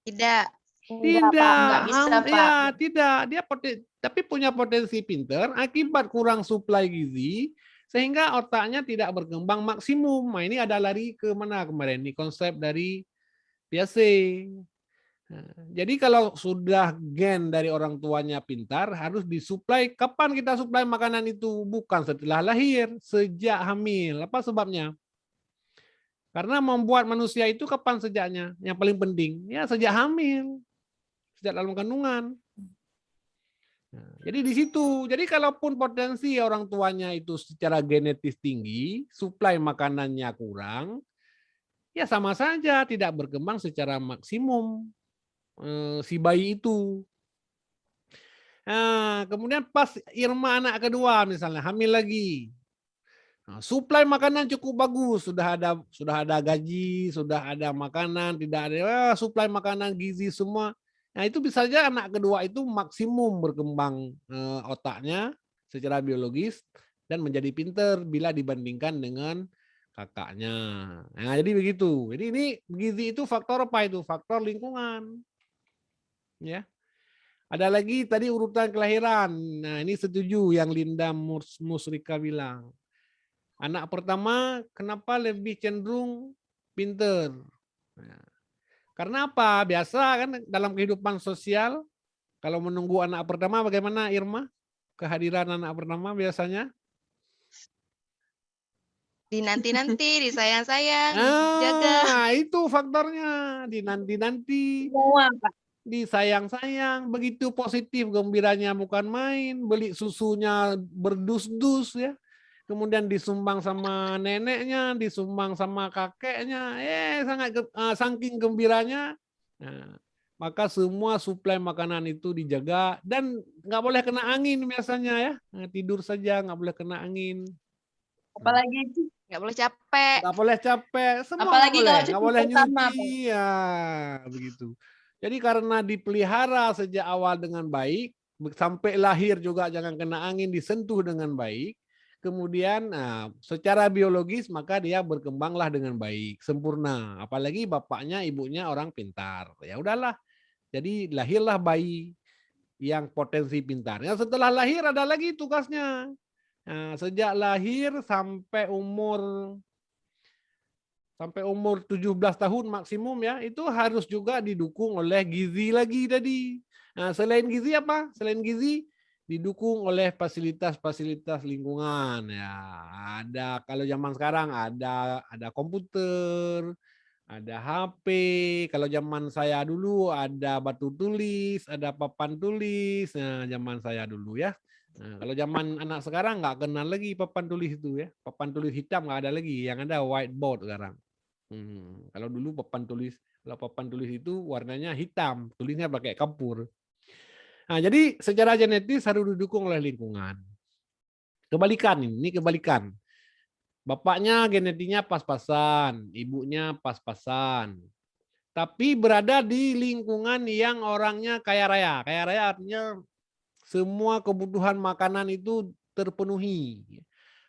Speaker 1: Tidak.
Speaker 9: Tidak,
Speaker 8: Nggak bisa, Pak.
Speaker 9: ya, tidak. Dia tapi punya potensi pinter akibat kurang suplai gizi sehingga otaknya tidak berkembang maksimum. Nah, ini ada lari ke mana kemarin? Ini konsep dari Piaget. Nah, jadi kalau sudah gen dari orang tuanya pintar, harus disuplai. Kapan kita suplai makanan itu? Bukan setelah lahir, sejak hamil. Apa sebabnya? Karena membuat manusia itu kapan sejaknya? Yang paling penting, ya sejak hamil, sejak dalam kandungan. Nah, jadi di situ. Jadi kalaupun potensi orang tuanya itu secara genetis tinggi, suplai makanannya kurang, ya sama saja tidak berkembang secara maksimum. Si bayi itu. Nah, kemudian pas Irma anak kedua misalnya hamil lagi, nah, suplai makanan cukup bagus, sudah ada gaji, sudah ada makanan, tidak ada suplai makanan gizi semua. Nah itu bisa saja anak kedua itu maksimum berkembang otaknya secara biologis dan menjadi pinter bila dibandingkan dengan kakaknya. Nah jadi begitu. Jadi ini gizi itu faktor apa itu? Faktor lingkungan. Ya, ada lagi tadi urutan kelahiran. Nah ini setuju yang Linda Musrika bilang. Anak pertama kenapa lebih cenderung pinter? Nah, karena apa? Biasa kan dalam kehidupan sosial kalau menunggu anak pertama bagaimana Irma? Kehadiran anak pertama biasanya?
Speaker 1: Dinanti-nanti, disayang-sayang, dijaga.
Speaker 9: Nah itu faktornya. Dinanti-nanti.
Speaker 8: Semua, Pak.
Speaker 9: Disayang-sayang, begitu positif gembiranya bukan main, beli susunya berdus-dus ya, kemudian disumbang sama neneknya, disumbang sama kakeknya, sangat saking gembiranya. Nah, maka semua suplai makanan itu dijaga dan nggak boleh kena angin biasanya ya, tidur saja nggak boleh kena angin.
Speaker 8: Apalagi
Speaker 1: Nggak boleh capek.
Speaker 9: Nggak boleh capek, semua
Speaker 8: Apalagi
Speaker 9: nggak
Speaker 8: kalau
Speaker 9: boleh
Speaker 8: cuti pertama,
Speaker 9: nyuci, ya begitu. Jadi karena dipelihara sejak awal dengan baik, sampai lahir juga jangan kena angin, disentuh dengan baik. kemudian secara biologis maka dia berkembanglah dengan baik, sempurna. Apalagi bapaknya, ibunya orang pintar. Ya udahlah. Jadi lahirlah bayi yang potensi pintar. Yang setelah lahir ada lagi tugasnya. Nah, sejak lahir sampai umur 17 tahun maksimum ya, itu harus juga didukung oleh gizi lagi tadi. Nah, selain gizi apa? Selain gizi didukung oleh fasilitas-fasilitas lingkungan ya. Ada kalau zaman sekarang ada komputer, ada HP. Kalau zaman saya dulu ada batu tulis, ada papan tulis. Nah, zaman saya dulu ya. Nah, kalau zaman anak sekarang nggak kenal lagi papan tulis itu ya. Papan tulis hitam nggak ada lagi, yang ada whiteboard sekarang. Kalau dulu papan tulis itu warnanya hitam, tulisnya pakai kapur. Nah, jadi secara genetis harus didukung oleh lingkungan. Kebalikan ini kebalikan. Bapaknya genetiknya pas-pasan, ibunya pas-pasan. Tapi berada di lingkungan yang orangnya kaya raya. Kaya raya artinya semua kebutuhan makanan itu terpenuhi.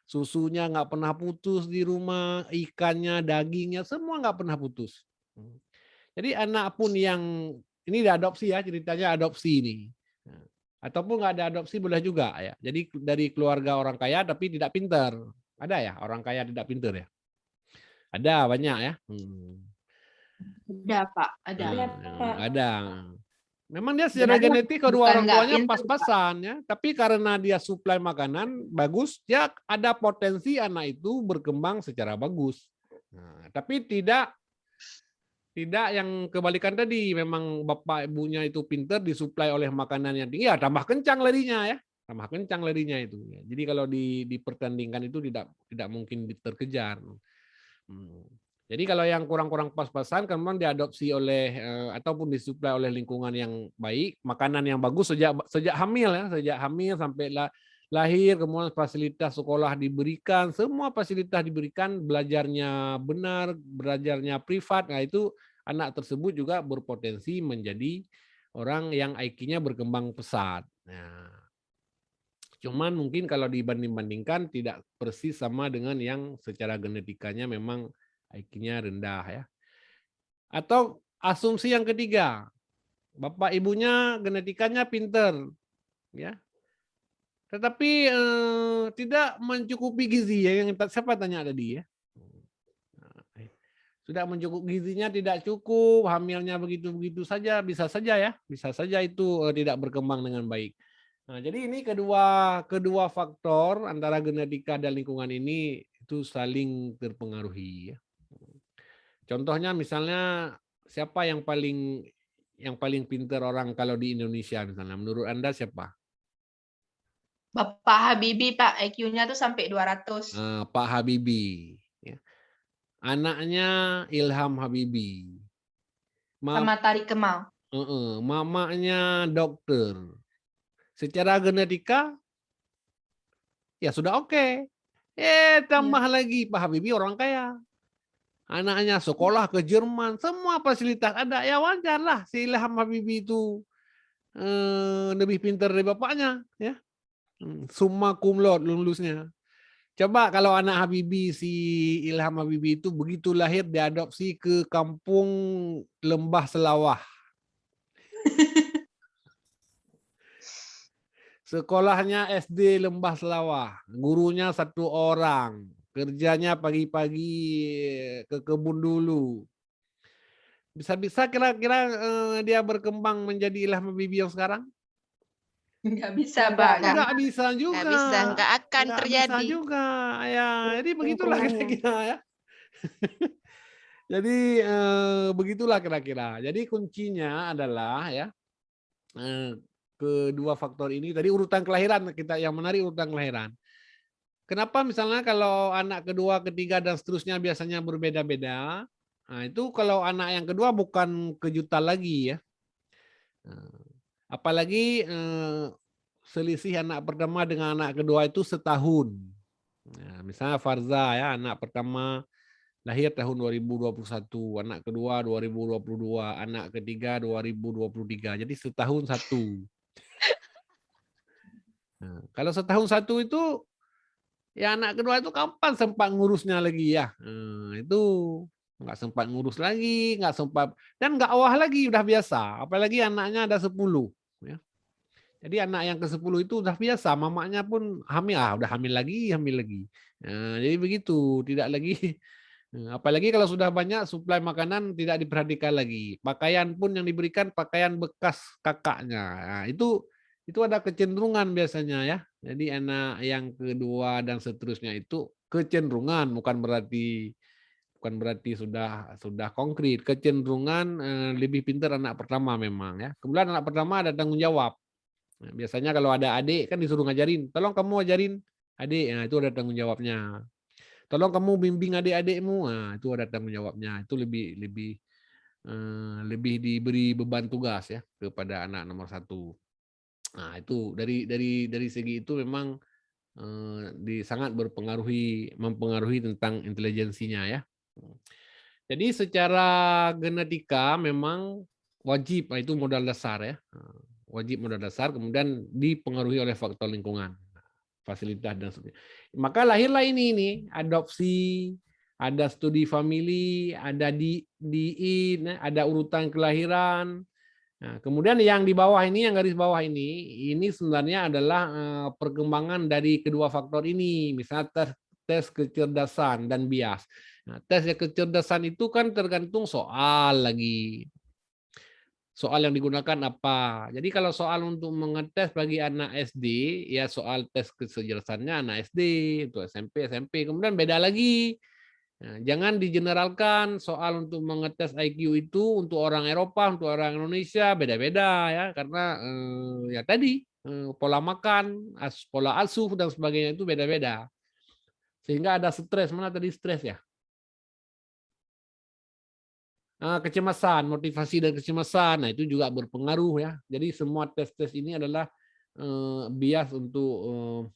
Speaker 9: Susunya nggak pernah putus di rumah, ikannya, dagingnya, semua nggak pernah putus. Jadi anak pun yang, ini diadopsi ya, ceritanya adopsi ini. Ataupun nggak ada adopsi boleh juga ya. Jadi dari keluarga orang kaya tapi tidak pintar. Ada ya orang kaya tidak pintar ya? Ada banyak ya.
Speaker 8: Ada Pak, ada.
Speaker 9: Ada. Memang dia secara genetik kedua orang tuanya pas-pasan ya. Tapi karena dia suplai makanan bagus, ya ada potensi anak itu berkembang secara bagus. Nah, tapi tidak yang kebalikan tadi, memang bapak ibunya itu pintar disuplai oleh makanan yang tinggi, ya tambah kencang larinya ya, tambah kencang larinya itu. Jadi kalau dipertandingkan itu tidak mungkin terkejar. Jadi kalau yang kurang-kurang pas-pasan, kemudian diadopsi oleh ataupun disuplai oleh lingkungan yang baik, makanan yang bagus sejak hamil ya, sejak hamil sampai lahir, kemudian fasilitas sekolah diberikan, semua fasilitas diberikan, belajarnya benar, belajarnya privat. Nah, itu anak tersebut juga berpotensi menjadi orang yang IQ-nya berkembang pesat. Nah, cuman mungkin kalau dibanding-bandingkan tidak persis sama dengan yang secara genetikanya memang IQ-nya rendah ya. Atau asumsi yang ketiga, bapak ibunya genetikanya pinter ya. Tetapi tidak mencukupi gizi ya, yang siapa tanya tadi ya. Sudah mencukupi gizinya tidak cukup, hamilnya begitu-begitu saja, bisa saja ya, bisa saja itu tidak berkembang dengan baik. Nah, jadi ini kedua faktor antara genetika dan lingkungan ini itu saling terpengaruhi ya. Contohnya misalnya siapa yang paling pintar orang kalau di Indonesia misalnya, menurut Anda siapa?
Speaker 8: Bapak Habibie Pak, IQ-nya tuh sampai 200.
Speaker 9: Pak Habibie. Ya. Anaknya Ilham Habibie.
Speaker 8: Sama Tari Kemal.
Speaker 9: Mamanya dokter. Secara genetika ya sudah oke. Tambah lagi Pak Habibie orang kaya. Anaknya sekolah ke Jerman, semua fasilitas ada. Ya wajar lah si Ilham Habibie itu lebih pintar dari bapaknya. Ya. Summa cum laude lulusnya. Coba kalau anak Habibie, si Ilham Habibie itu begitu lahir diadopsi ke kampung Lembah Selawah. Sekolahnya SD Lembah Selawah. Gurunya 1 orang. Kerjanya pagi-pagi ke kebun dulu. Bisa-bisa kira-kira dia berkembang menjadi Ilham Habibie yang sekarang?
Speaker 8: Nggak bisa, Pak.
Speaker 9: Nggak bisa juga.
Speaker 1: Nggak bisa, nggak akan
Speaker 9: Nggak
Speaker 1: terjadi.
Speaker 9: bisa juga. Ya, jadi begitulah kira-kira ya. Jadi begitulah kira-kira. Jadi kuncinya adalah ya kedua faktor ini. Tadi urutan kelahiran, kita yang menarik urutan kelahiran. Kenapa misalnya kalau anak kedua, ketiga dan seterusnya biasanya berbeda-beda? Nah, itu kalau anak yang kedua bukan kejutan lagi ya. Apalagi selisih anak pertama dengan anak kedua itu setahun. Nah, misalnya Farza ya, anak pertama lahir tahun 2021, anak kedua 2022, anak ketiga 2023. Jadi setahun satu. Nah, kalau setahun satu itu Ya anak kedua itu kapan sempat ngurusnya lagi ya? Itu nggak sempat ngurus lagi, nggak sempat, dan nggak wah lagi, udah biasa. Apalagi anaknya ada 10. Ya. Jadi anak yang ke-10 itu udah biasa, mamanya pun hamil, udah hamil lagi, hamil lagi. Nah, jadi begitu, tidak lagi. Apalagi kalau sudah banyak suplai makanan tidak diperhatikan lagi. Pakaian pun yang diberikan pakaian bekas kakaknya. Nah, itu ada kecenderungan biasanya ya. Jadi anak yang kedua dan seterusnya itu kecenderungan, bukan berarti sudah konkret. Kecenderungan lebih pintar anak pertama memang ya. Kemudian anak pertama ada tanggung jawab. Nah, biasanya kalau ada adik kan disuruh ngajarin, tolong kamu ajarin adik. Nah, itu ada tanggung jawabnya. Tolong kamu bimbing adik-adikmu. Nah, itu ada tanggung jawabnya. Itu lebih diberi beban tugas ya kepada anak nomor 1. Nah, itu dari segi itu memang sangat mempengaruhi tentang intelijensinya ya. Jadi secara genetika memang wajib, itu modal dasar ya. Wajib modal dasar, kemudian dipengaruhi oleh faktor lingkungan, fasilitas dan sebagainya. Maka lahirlah ini adopsi, ada studi famili, ada ada urutan kelahiran. Nah, kemudian yang di bawah ini, yang garis bawah ini sebenarnya adalah perkembangan dari kedua faktor ini, misalnya tes kecerdasan dan bias. Nah, tes kecerdasan itu kan tergantung soal lagi. Soal yang digunakan apa. Jadi kalau soal untuk mengetes bagi anak SD, ya soal tes kecerdasannya anak SD, untuk SMP. Kemudian beda lagi. Nah, jangan digeneralkan soal untuk mengetes IQ itu untuk orang Eropa, untuk orang Indonesia, beda-beda ya. Karena ya tadi, pola makan, pola asuh, dan sebagainya itu beda-beda. Sehingga ada stres. Mana tadi stres ya? Kecemasan, motivasi dan kecemasan, nah itu juga berpengaruh ya. Jadi semua tes-tes ini adalah bias untuk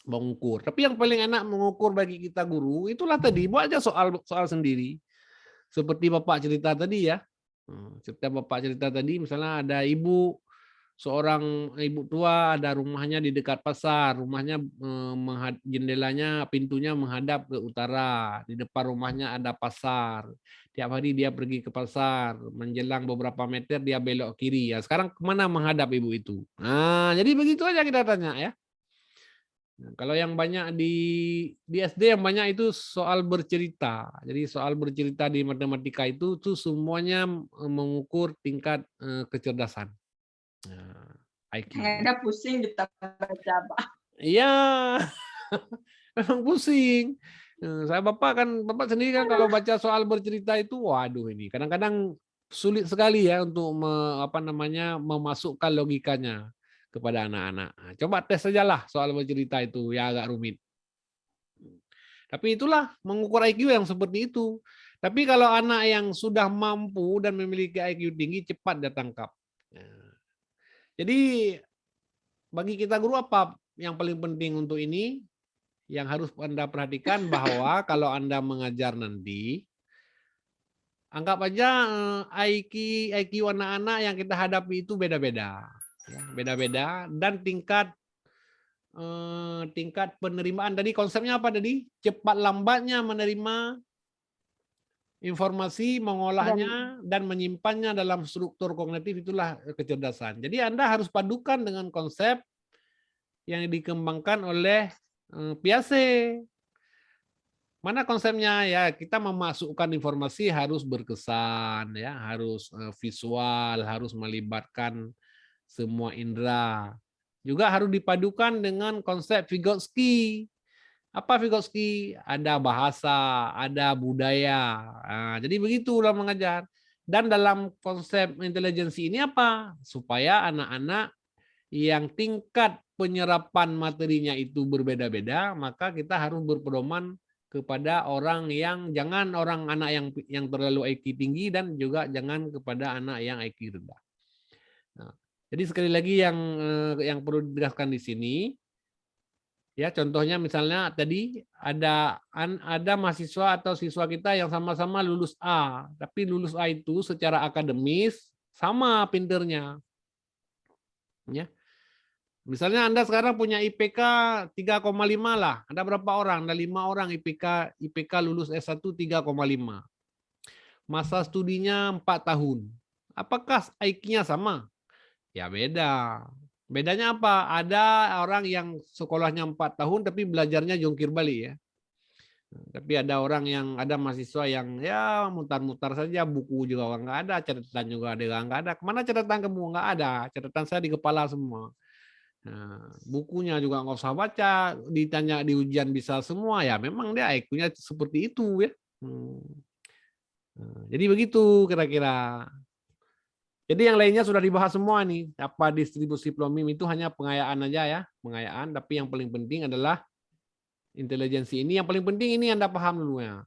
Speaker 9: mengukur. Tapi yang paling enak mengukur bagi kita guru itulah tadi, buat aja soal sendiri. Seperti Bapak cerita tadi ya. Bapak cerita tadi, misalnya ada seorang ibu tua, ada rumahnya di dekat pasar, rumahnya jendelanya, pintunya menghadap ke utara, di depan rumahnya ada pasar. Tiap hari dia pergi ke pasar, menjelang beberapa meter dia belok kiri. Ya, sekarang kemana menghadap ibu itu? Nah, jadi begitu aja kita tanya ya. Nah, kalau yang banyak di SD yang banyak itu soal bercerita. Jadi soal bercerita di matematika itu semuanya mengukur tingkat kecerdasan. IQ.
Speaker 8: Ada pusing ditambah.
Speaker 9: Iya, memang pusing. Saya Bapak sendiri kan kalau baca soal bercerita itu, waduh ini kadang-kadang sulit sekali ya untuk memasukkan logikanya kepada anak-anak. Coba tes sajalah soal bercerita itu, ya agak rumit. Tapi itulah mengukur IQ yang seperti itu. Tapi kalau anak yang sudah mampu dan memiliki IQ tinggi, cepat dia tangkap. Jadi bagi kita guru apa yang paling penting untuk ini? Yang harus Anda perhatikan bahwa kalau Anda mengajar nanti, anggap aja IQ anak-anak yang kita hadapi itu beda-beda. Beda-beda dan tingkat penerimaan. Tadi konsepnya apa tadi? Cepat lambatnya menerima informasi, mengolahnya, dan menyimpannya dalam struktur kognitif, itulah kecerdasan. Jadi Anda harus padukan dengan konsep yang dikembangkan oleh Piaget. Mana konsepnya ya, kita memasukkan informasi harus berkesan ya, harus visual, harus melibatkan semua indera. Juga harus dipadukan dengan konsep Vygotsky. Apa Vygotsky? Ada bahasa, ada budaya. Nah, jadi begitulah mengajar. Dan dalam konsep intelijensi ini apa? Supaya anak-anak yang tingkat penyerapan materinya itu berbeda-beda, maka kita harus berpedoman kepada orang yang anak yang terlalu IQ tinggi, dan juga jangan kepada anak yang IQ rendah. Nah, jadi sekali lagi yang perlu dijelaskan di sini, ya contohnya misalnya tadi ada mahasiswa atau siswa kita yang sama-sama lulus A, tapi lulus A itu secara akademis sama pinternya, ya. Misalnya Anda sekarang punya IPK 3,5 lah. Ada berapa orang? Ada 5 orang IPK lulus S1 3,5. Masa studinya 4 tahun. Apakah IQ-nya sama? Ya beda. Bedanya apa? Ada orang yang sekolahnya 4 tahun tapi belajarnya jongkir balik ya. Tapi ada mahasiswa yang ya mutar-mutar saja, buku juga nggak ada, catatan juga nggak ada. Kemana catatan kamu? Nggak ada. Catatan saya di kepala semua. Nah, bukunya juga nggak usah baca, ditanya di ujian bisa semua ya. Memang dia IQ-nya seperti itu ya. Nah, jadi begitu kira-kira. Jadi yang lainnya sudah dibahas semua nih. Apa distribusi Plomim itu hanya pengayaan aja ya, pengayaan. Tapi yang paling penting adalah intelijensi ini. Yang paling penting ini Anda paham dulu ya.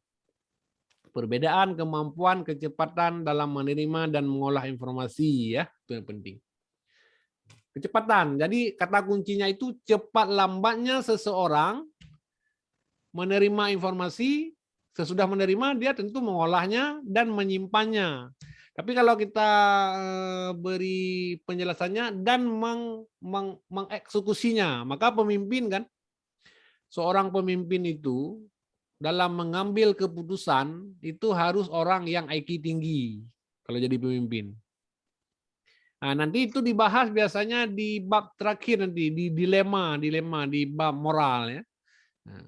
Speaker 9: Perbedaan kemampuan kecepatan dalam menerima dan mengolah informasi ya, itu yang penting. Kecepatan. Jadi kata kuncinya itu cepat lambatnya seseorang menerima informasi. Sesudah menerima dia tentu mengolahnya dan menyimpannya. Tapi kalau kita beri penjelasannya dan mengeksekusinya, maka pemimpin kan, seorang pemimpin itu dalam mengambil keputusan itu harus orang yang IQ tinggi kalau jadi pemimpin. Nah, nanti itu dibahas biasanya di bab terakhir nanti di dilema di bab moral ya. Nah,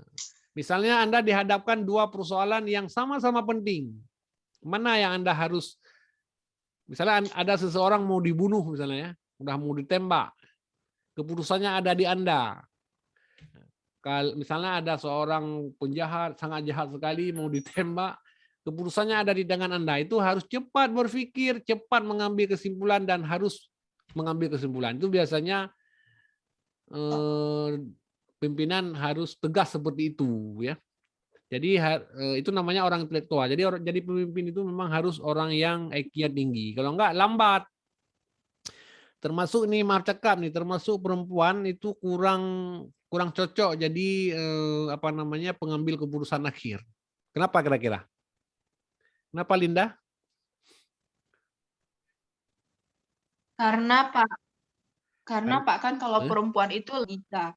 Speaker 9: misalnya Anda dihadapkan dua persoalan yang sama-sama penting. Mana yang Anda harus, misalnya ada seseorang mau dibunuh misalnya ya, udah mau ditembak. Keputusannya ada di Anda. Kalau misalnya ada seorang penjahat sangat jahat sekali mau ditembak, keputusannya ada di tangan Anda. Itu harus cepat berpikir, cepat mengambil kesimpulan dan harus mengambil kesimpulan. Itu biasanya pimpinan harus tegas seperti itu ya. Jadi itu namanya orang intelektual. Jadi pemimpin itu memang harus orang yang IQ-nya tinggi. Kalau enggak lambat. Termasuk nih maaf cakap nih, termasuk perempuan itu kurang cocok jadi pengambil keputusan akhir. Kenapa kira-kira? Kenapa Linda?
Speaker 8: Karena Pak kan kalau perempuan itu logika.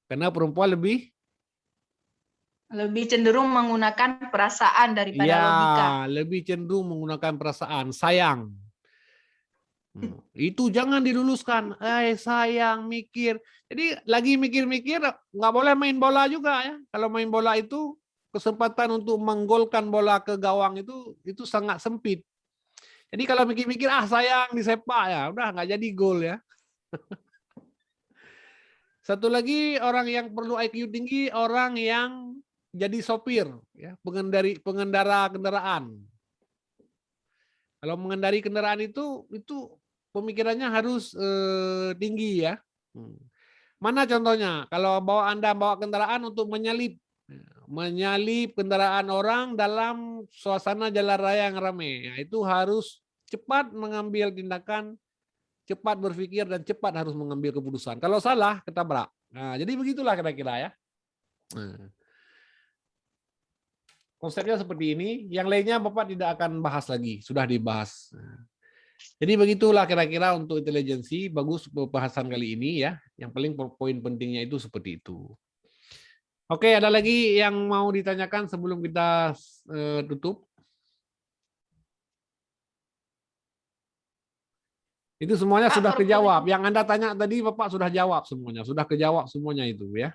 Speaker 9: Karena perempuan lebih
Speaker 8: cenderung menggunakan perasaan daripada logika.
Speaker 9: Lebih cenderung menggunakan perasaan, sayang. Itu jangan diluluskan. Sayang, mikir. Jadi lagi mikir-mikir nggak boleh main bola juga ya. Kalau main bola itu kesempatan untuk menggolkan bola ke gawang itu sangat sempit. Jadi kalau mikir-mikir sayang disepak ya, udah nggak jadi gol ya. Satu lagi orang yang perlu IQ tinggi, orang yang jadi sopir, ya, pengendara kendaraan. Kalau mengendari kendaraan itu pemikirannya harus tinggi ya. Mana contohnya? Kalau Anda bawa kendaraan untuk menyalip kendaraan orang dalam suasana jalan raya yang ramai, ya, itu harus cepat mengambil tindakan, cepat berpikir dan cepat harus mengambil keputusan. Kalau salah ketabrak. Nah, jadi begitulah kira-kira ya. Konsepnya seperti ini. Yang lainnya Bapak tidak akan bahas lagi, sudah dibahas. Jadi begitulah kira-kira untuk intelijensi. Bagus pembahasan kali ini ya. Yang paling poin pentingnya itu seperti itu. Oke, ada lagi yang mau ditanyakan sebelum kita tutup? Itu semuanya sudah kejawab. Yang Anda tanya tadi Bapak sudah jawab semuanya. Sudah kejawab semuanya itu ya.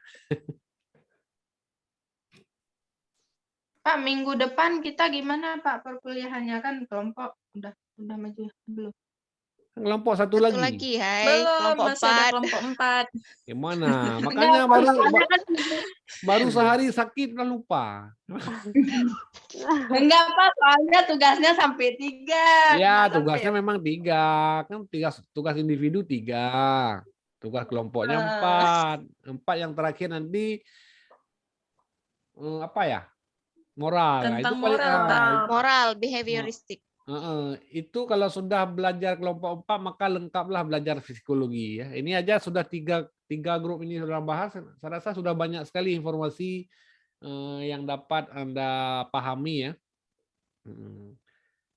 Speaker 8: Pak, minggu depan kita gimana Pak perkuliahannya, kan kelompok udah maju belum?
Speaker 9: Kelompok satu lagi.
Speaker 5: Belum, masih ada kelompok 4.
Speaker 9: Gimana? Makanya baru sehari sakit udah lupa.
Speaker 8: Enggak Pak, soalnya tugasnya sampai 3.
Speaker 9: Ya, tugasnya memang 3. Kan tugas individu 3. Tugas kelompoknya 4. 4 yang terakhir nanti moral.
Speaker 5: Tentang
Speaker 9: Nah, itu
Speaker 1: moral, behavioristik.
Speaker 9: Itu kalau sudah belajar kelompok 4 maka lengkaplah belajar psikologi ya. Ini aja sudah tiga grup ini sudah bahas. Saya rasa sudah banyak sekali informasi yang dapat Anda pahami ya.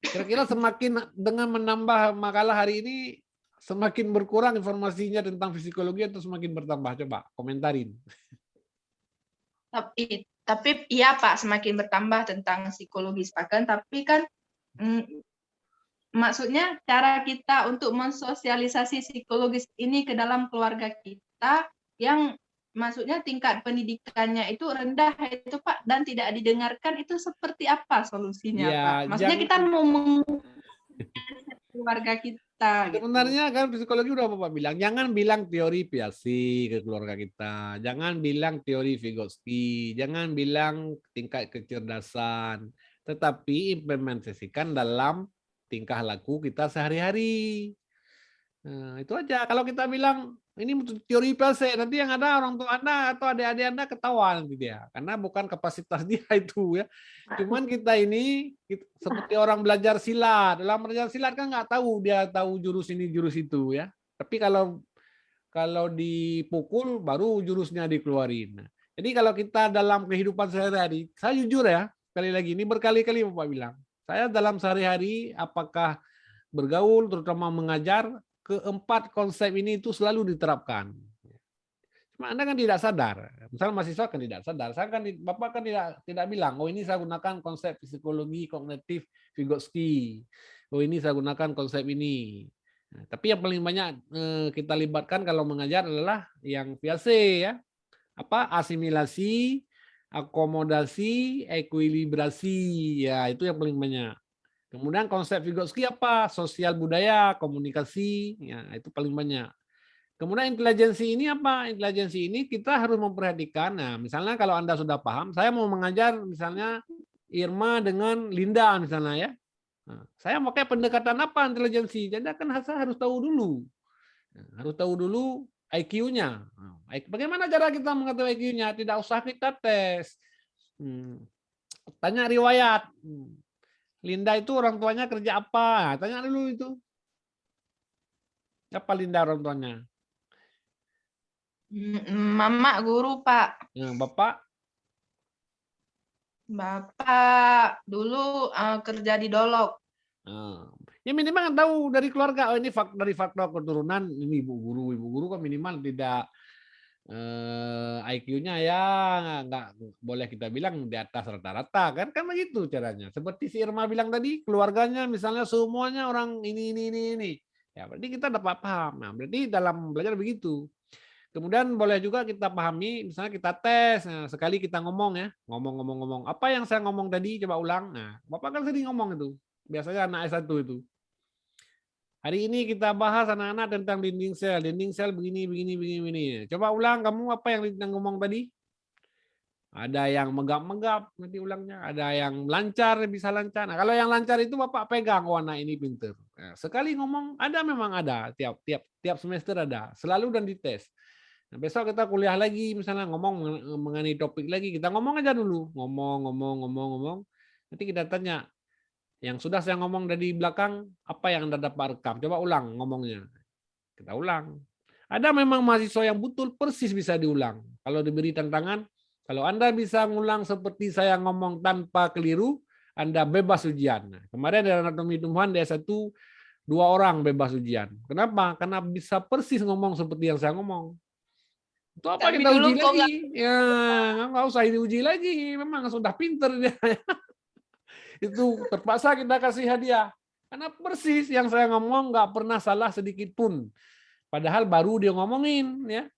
Speaker 9: Kira-kira semakin dengan menambah makalah hari ini semakin berkurang informasinya tentang psikologi atau semakin bertambah? Coba komentarin.
Speaker 8: Tapi iya Pak, semakin bertambah tentang psikologis Pak kan, tapi kan maksudnya cara kita untuk mensosialisasi psikologis ini ke dalam keluarga kita yang maksudnya tingkat pendidikannya itu rendah itu Pak dan tidak didengarkan, itu seperti apa solusinya
Speaker 9: Ya,
Speaker 8: Pak? Maksudnya kita mau keluarga kita gitu.
Speaker 9: Sebenarnya kan psikologi udah Bapak bilang, jangan bilang teori Piaget ke keluarga kita, jangan bilang teori Vygotsky, jangan bilang tingkat kecerdasan, tetapi implementasikan dalam tingkah laku kita sehari-hari. Nah, itu aja. Kalau kita bilang ini teori Piaget, nanti yang ada orang tua Anda atau adik-adik Anda ketawa nanti dia, karena bukan kapasitas dia itu ya. Cuman kita ini seperti orang belajar silat. Dalam belajar silat kan nggak tahu dia tahu jurus ini jurus itu ya. Tapi kalau dipukul baru jurusnya dikeluarin. Nah, jadi kalau kita dalam kehidupan sehari-hari, saya jujur ya, sekali lagi ini berkali-kali Bapak bilang, saya dalam sehari-hari apakah bergaul terutama mengajar, keempat konsep ini itu selalu diterapkan. Cuma Anda kan tidak sadar. Misalnya mahasiswa kan tidak sadar. Bapak kan tidak bilang, oh ini saya gunakan konsep psikologi kognitif Vygotsky. Oh ini saya gunakan konsep ini. Nah, tapi yang paling banyak kita libatkan kalau mengajar adalah yang Piaget ya. Apa? Asimilasi, akomodasi, ekuilibrasi. Ya, itu yang paling banyak. Kemudian konsep Vygotsky apa? Sosial budaya, komunikasi. Ya, itu paling banyak. Kemudian intelijensi ini apa? Intelijensi ini kita harus memperhatikan. Nah, misalnya kalau Anda sudah paham, saya mau mengajar misalnya Irma dengan Linda misalnya ya. Nah, saya pakai pendekatan apa intelijensi? Jadi kan saya harus tahu dulu. Nah, harus tahu dulu IQ-nya. Nah, bagaimana cara kita mengetahui IQ-nya? Tidak usah kita tes. Tanya riwayat. Linda itu orang tuanya kerja apa? Tanya dulu itu. Apa Linda orang tuanya?
Speaker 8: Mama guru Pak.
Speaker 9: Ya, Bapak?
Speaker 8: Bapak dulu kerja di Dolok.
Speaker 9: Ya minimal kan tahu dari keluarga. Oh ini dari faktor keturunan ini ibu guru kan minimal tidak IQ-nya ya nggak boleh kita bilang di atas rata-rata kan begitu caranya. Seperti si Irma bilang tadi, keluarganya misalnya semuanya orang ini. Ya berarti kita dapat paham. Nah berarti dalam belajar begitu. Kemudian boleh juga kita pahami, misalnya kita tes, nah, sekali kita ngomong ya, ngomong. Apa yang saya ngomong tadi, coba ulang. Nah, Bapak kan sering ngomong itu, biasanya anak S1 itu. Hari ini kita bahas anak-anak tentang dinding sel begini. Coba ulang, kamu apa yang kita ngomong tadi? Ada yang megap-megap, nanti ulangnya. Ada yang lancar, bisa lancar. Nah, kalau yang lancar itu Bapak pegang, oh anak ini pinter. Nah, sekali ngomong, memang ada, tiap semester ada, selalu dan dites. Nah, besok kita kuliah lagi, misalnya ngomong mengenai topik lagi, kita ngomong aja dulu, ngomong. Nanti kita tanya, yang sudah saya ngomong dari belakang, apa yang Anda dapat rekam? Coba ulang ngomongnya. Kita ulang. Ada memang mahasiswa yang betul persis bisa diulang. Kalau diberi tantangan, kalau Anda bisa ngulang seperti saya ngomong tanpa keliru, Anda bebas ujian. Nah, kemarin dari anatomi tumbuhan di S1, 2 orang bebas ujian. Kenapa? Karena bisa persis ngomong seperti yang saya ngomong. Itu apa
Speaker 8: Tapi
Speaker 9: kita
Speaker 8: dulu
Speaker 9: uji
Speaker 8: kok
Speaker 9: lagi? Ya, nggak usah diuji lagi. Memang sudah pinter dia. Itu terpaksa kita kasih hadiah. Karena persis yang saya ngomong nggak pernah salah sedikit pun. Padahal baru dia ngomongin. Ya.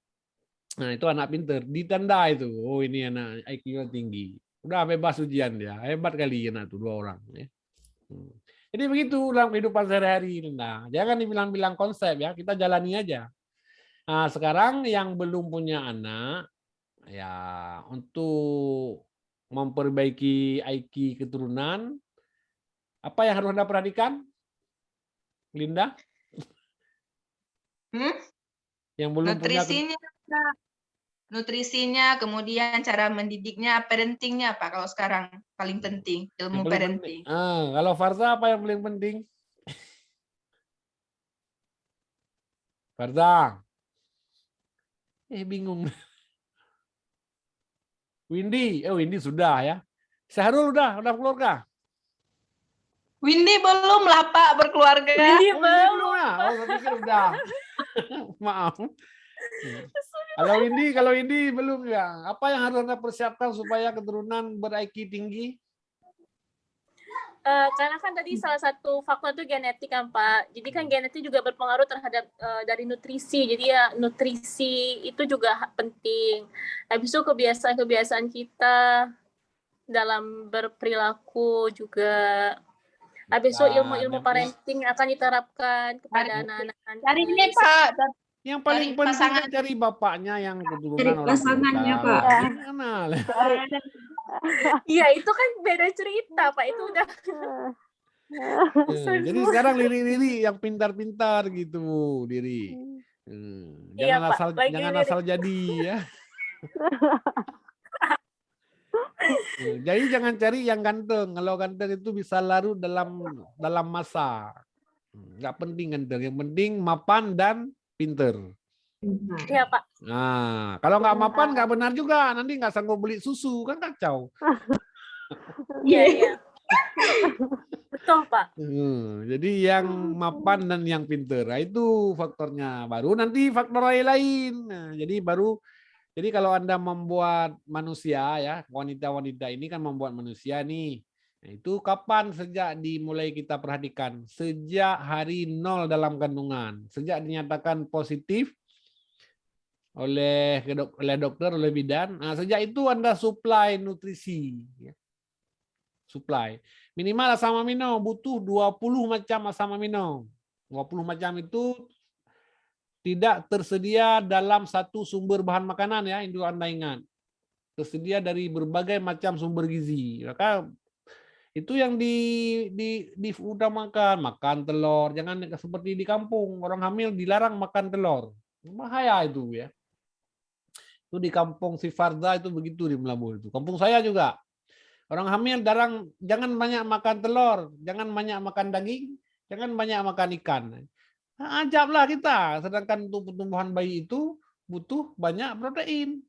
Speaker 9: Nah itu anak pinter. Ditanda itu. Oh ini anak IQ-nya tinggi. Udah bebas ujian dia. Hebat kali anak itu 2 orang. Ya. Jadi begitu dalam kehidupan sehari-hari. Nah, jangan dibilang-bilang konsep ya. Kita jalani aja. Nah, sekarang yang belum punya anak, ya untuk memperbaiki IQ keturunan, apa yang harus Anda perhatikan, Linda? Yang belum
Speaker 8: Nutrisinya, kemudian cara mendidiknya, parentingnya Pak. Kalau sekarang paling penting ilmu parenting.
Speaker 9: Kalau Farza apa yang paling penting? Farza? Bingung. Windy, Windy sudah ya. Syahrul udah keluarga.
Speaker 8: Windy belum lah Pak berkeluarga.
Speaker 9: Oh, ini belum ya? Oh, saya pikir udah. Maaf. Kalau ini belum ya. Apa yang harus Anda persiapkan supaya keturunan ber-IQ tinggi?
Speaker 6: Karena kan tadi salah satu faktor itu genetik kan Pak. Jadi kan genetik juga berpengaruh terhadap dari nutrisi. Jadi ya nutrisi itu juga penting. Habis itu kebiasaan-kebiasaan kita dalam berperilaku juga. Habis itu ilmu-ilmu parenting akan diterapkan kepada anak-anak.
Speaker 8: Cari ini Pak.
Speaker 9: Yang paling
Speaker 8: Cari
Speaker 9: penting
Speaker 8: pasangan.
Speaker 9: kan cari bapaknya yang keturunan
Speaker 10: Cari
Speaker 9: orang
Speaker 10: pasangannya,
Speaker 9: pintar.
Speaker 10: Pak.
Speaker 9: Gimana?
Speaker 6: Iya, itu kan beda cerita, Pak. Itu udah
Speaker 9: Jadi sekarang Riri yang pintar-pintar gitu, Riri.
Speaker 6: Iya,
Speaker 9: Jangan
Speaker 6: Pak.
Speaker 9: asal
Speaker 6: Lagi
Speaker 9: jangan
Speaker 6: lirik.
Speaker 9: asal jadi ya. Jadi jangan cari yang ganteng. Kalau ganteng itu bisa larut dalam masa. Nggak penting ganteng. Yang penting mapan dan pinter.
Speaker 6: Iya, Pak.
Speaker 9: Nah, kalau nggak mapan nggak benar juga. Nanti nggak sanggup beli susu kan kacau.
Speaker 6: Iya, iya. Betul, Pak.
Speaker 9: Jadi yang mapan dan yang pinter. Nah, itu faktornya. Baru nanti faktor lain-lain. Nah, jadi kalau Anda membuat manusia ya, wanita-wanita ini kan membuat manusia nih. Nah, itu kapan sejak dimulai kita perhatikan? Sejak hari 0 dalam kandungan. Sejak dinyatakan positif oleh dokter, oleh bidan. Nah, sejak itu Anda supply nutrisi. Ya. Supply. Minimal asam amino butuh 20 macam asam amino. 20 macam itu tidak tersedia dalam satu sumber bahan makanan ya, itu Anda ingat. Tersedia dari berbagai macam sumber gizi. Maka itu yang diutamakan, makan telur. Jangan seperti di kampung, orang hamil dilarang makan telur. Bahaya itu ya. Itu di kampung si Farda itu begitu di Melabu itu. Kampung saya juga. Orang hamil jangan banyak makan telur, jangan banyak makan daging, jangan banyak makan ikan. Nah, ajablah kita, sedangkan untuk pertumbuhan bayi itu butuh banyak protein.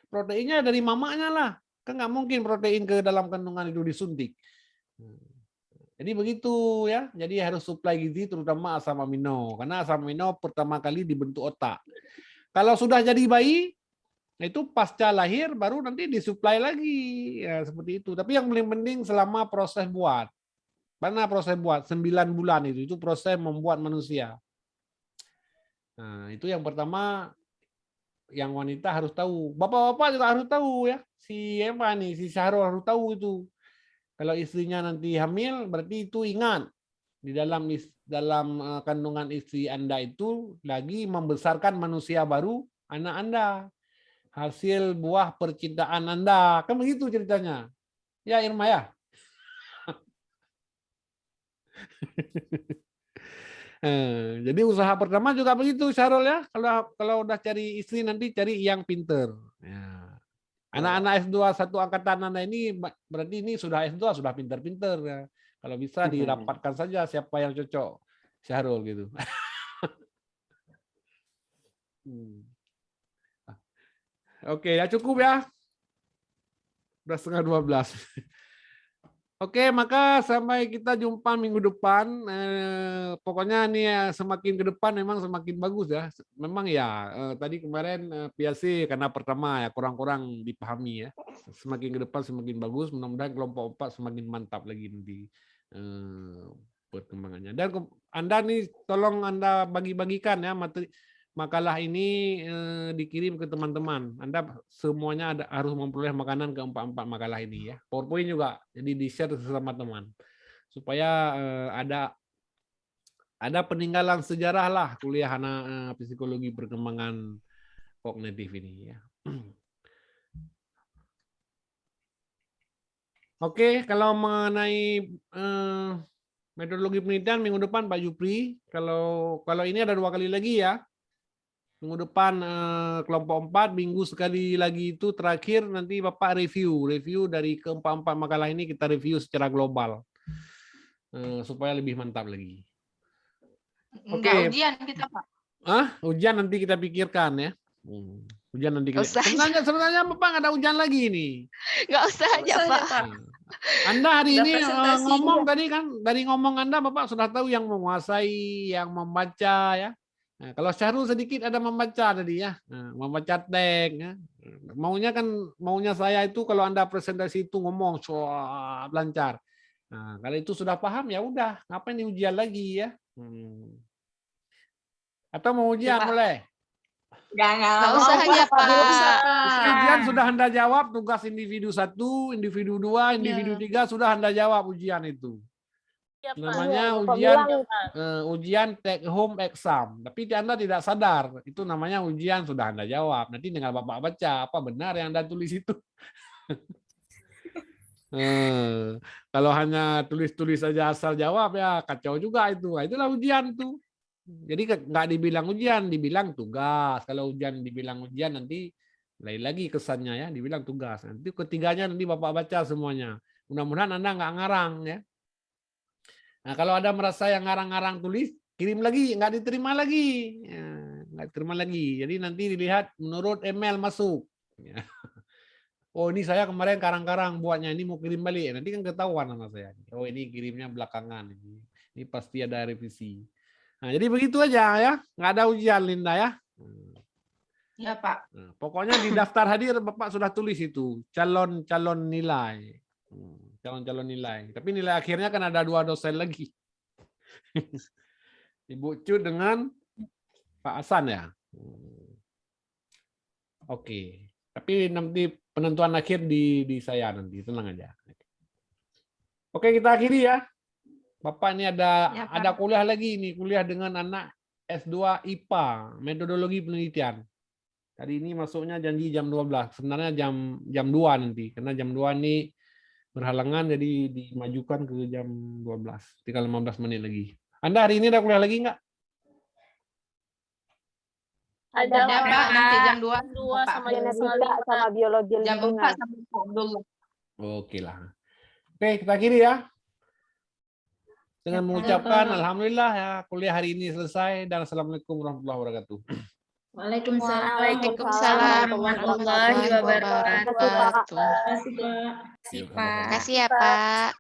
Speaker 9: Proteinnya dari mamanya lah. Kan nggak mungkin protein ke dalam kandungan itu disuntik. Jadi begitu ya. Jadi harus suplai gizi terutama asam amino. Karena asam amino pertama kali dibentuk otak. Kalau sudah jadi bayi, itu pasca lahir baru nanti disuplai lagi. Ya, seperti itu. Tapi yang paling penting selama proses buat. Mana proses buat? 9 bulan itu proses membuat manusia. Nah, itu yang pertama yang wanita harus tahu. Bapak-bapak juga harus tahu ya. Si Syahrul harus tahu itu. Kalau istrinya nanti hamil, berarti itu ingat di dalam kandungan istri Anda itu lagi membesarkan manusia baru, anak Anda. Hasil buah percintaan Anda. Kan begitu ceritanya. Ya Irma ya. Jadi usaha pertama juga begitu Syarul ya. Kalau udah cari istri nanti cari yang pinter. Ya. Anak-anak S2 satu angkatan Anda ini berarti ini sudah S2 sudah pinter-pinter ya. Kalau bisa dirapatkan saja siapa yang cocok Syarul gitu. Oke ya cukup ya. Udah 11:30. Oke, maka sampai kita jumpa minggu depan. Pokoknya nih ya, semakin ke depan memang semakin bagus ya. Memang ya tadi kemarin PAC karena pertama ya kurang-kurang dipahami ya. Semakin ke depan semakin bagus. Mudah-mudahan kelompok 4 semakin mantap lagi nanti perkembangannya. Dan Anda nih tolong Anda bagi-bagikan ya materi makalah ini dikirim ke teman-teman. Anda semuanya harus memperoleh makanan ke 4 makalah ini ya. PowerPoint juga, jadi di-share sesama teman. Supaya ada peninggalan sejarah lah kuliah anak psikologi perkembangan kognitif ini ya. Oke, kalau mengenai metodologi penelitian minggu depan Pak Jupri, kalau ini ada 2 kali lagi ya. Minggu depan kelompok 4, minggu sekali lagi itu terakhir nanti Bapak review dari ke-4 makalah ini kita review secara global supaya lebih mantap lagi. Oke.
Speaker 8: Ujian kita Pak.
Speaker 9: Ujian nanti kita pikirkan ya. Ujian nanti kita. Sebenarnya Bapak nggak ada ujian lagi ini.
Speaker 1: Nggak usah aja Pak.
Speaker 9: Anda hari
Speaker 5: Udah
Speaker 9: ini
Speaker 5: presentasi.
Speaker 9: ngomong tadi kan, dari ngomong Anda Bapak sudah tahu yang menguasai, yang membaca ya. Nah, kalau Syahrul sedikit ada membaca tadi ya, nah, membaca teks ya. Maunya saya itu kalau Anda presentasi itu ngomong lancar. Nah, kalau itu sudah paham ya udah, ngapain diujian lagi ya? Atau mau ujian
Speaker 8: Coba.
Speaker 9: boleh?
Speaker 1: Nggak usah ya, Pak.
Speaker 9: Ujian sudah Anda jawab, tugas individu 1, individu 2, individu 3 sudah Anda jawab ujian itu. Namanya
Speaker 7: Bapak
Speaker 9: ujian
Speaker 7: bilang
Speaker 9: ujian take home exam. Tapi Anda tidak sadar, itu namanya ujian sudah Anda jawab. Nanti tinggal Bapak baca apa benar yang Anda tulis itu. Kalau hanya tulis-tulis saja asal jawab ya kacau juga itu. Nah, itulah ujian tuh. Jadi nggak dibilang ujian, dibilang tugas. Kalau ujian dibilang ujian nanti lain lagi kesannya ya, dibilang tugas. Nanti ketiganya nanti Bapak baca semuanya. Mudah-mudahan Anda nggak ngarang ya. Nah, kalau ada merasa yang ngarang-ngarang tulis, kirim lagi, nggak diterima lagi. Ya, nggak diterima lagi. Jadi nanti dilihat menurut email masuk. Ya. Oh, ini saya kemarin karang-karang buatnya, ini mau kirim balik. Nanti kan ketahuan sama saya. Oh, ini kirimnya belakangan. Ini pasti ada revisi. Nah, jadi begitu aja ya. Nggak ada ujian, Linda ya.
Speaker 8: Ya, Pak.
Speaker 9: Nah, pokoknya di daftar hadir Bapak sudah tulis itu. Calon-calon nilai. Calon-calon nilai. Tapi nilai akhirnya kan ada 2 dosen lagi. Ibu Cu dengan Pak Hasan ya. Oke. Tapi nanti penentuan akhir di saya nanti, tenang aja. Oke, kita akhiri ya. Bapak ini ada kuliah lagi nih, kuliah dengan anak S2 IPA, metodologi penelitian. Tadi ini masuknya janji jam 12. Sebenarnya jam 2 nanti, karena jam 2 ini berhalangan jadi dimajukan ke jam 12. Tinggal 15 menit lagi. Anda hari ini ada kuliah lagi nggak?
Speaker 7: ada
Speaker 8: Ya, Pak, nanti jam 2
Speaker 6: sama
Speaker 7: genetika sama biologi
Speaker 8: jam 4
Speaker 7: lingkungan.
Speaker 8: sampai jam 12.
Speaker 9: Oke lah. Oke, kita akhiri ya. Dengan mengucapkan alhamdulillah ya kuliah hari ini selesai dan assalamualaikum warahmatullahi wabarakatuh.
Speaker 1: Waalaikumsalam warahmatullahi wabarakatuh.
Speaker 4: Terima kasih, Pak.
Speaker 1: Terima kasih ya, Pak.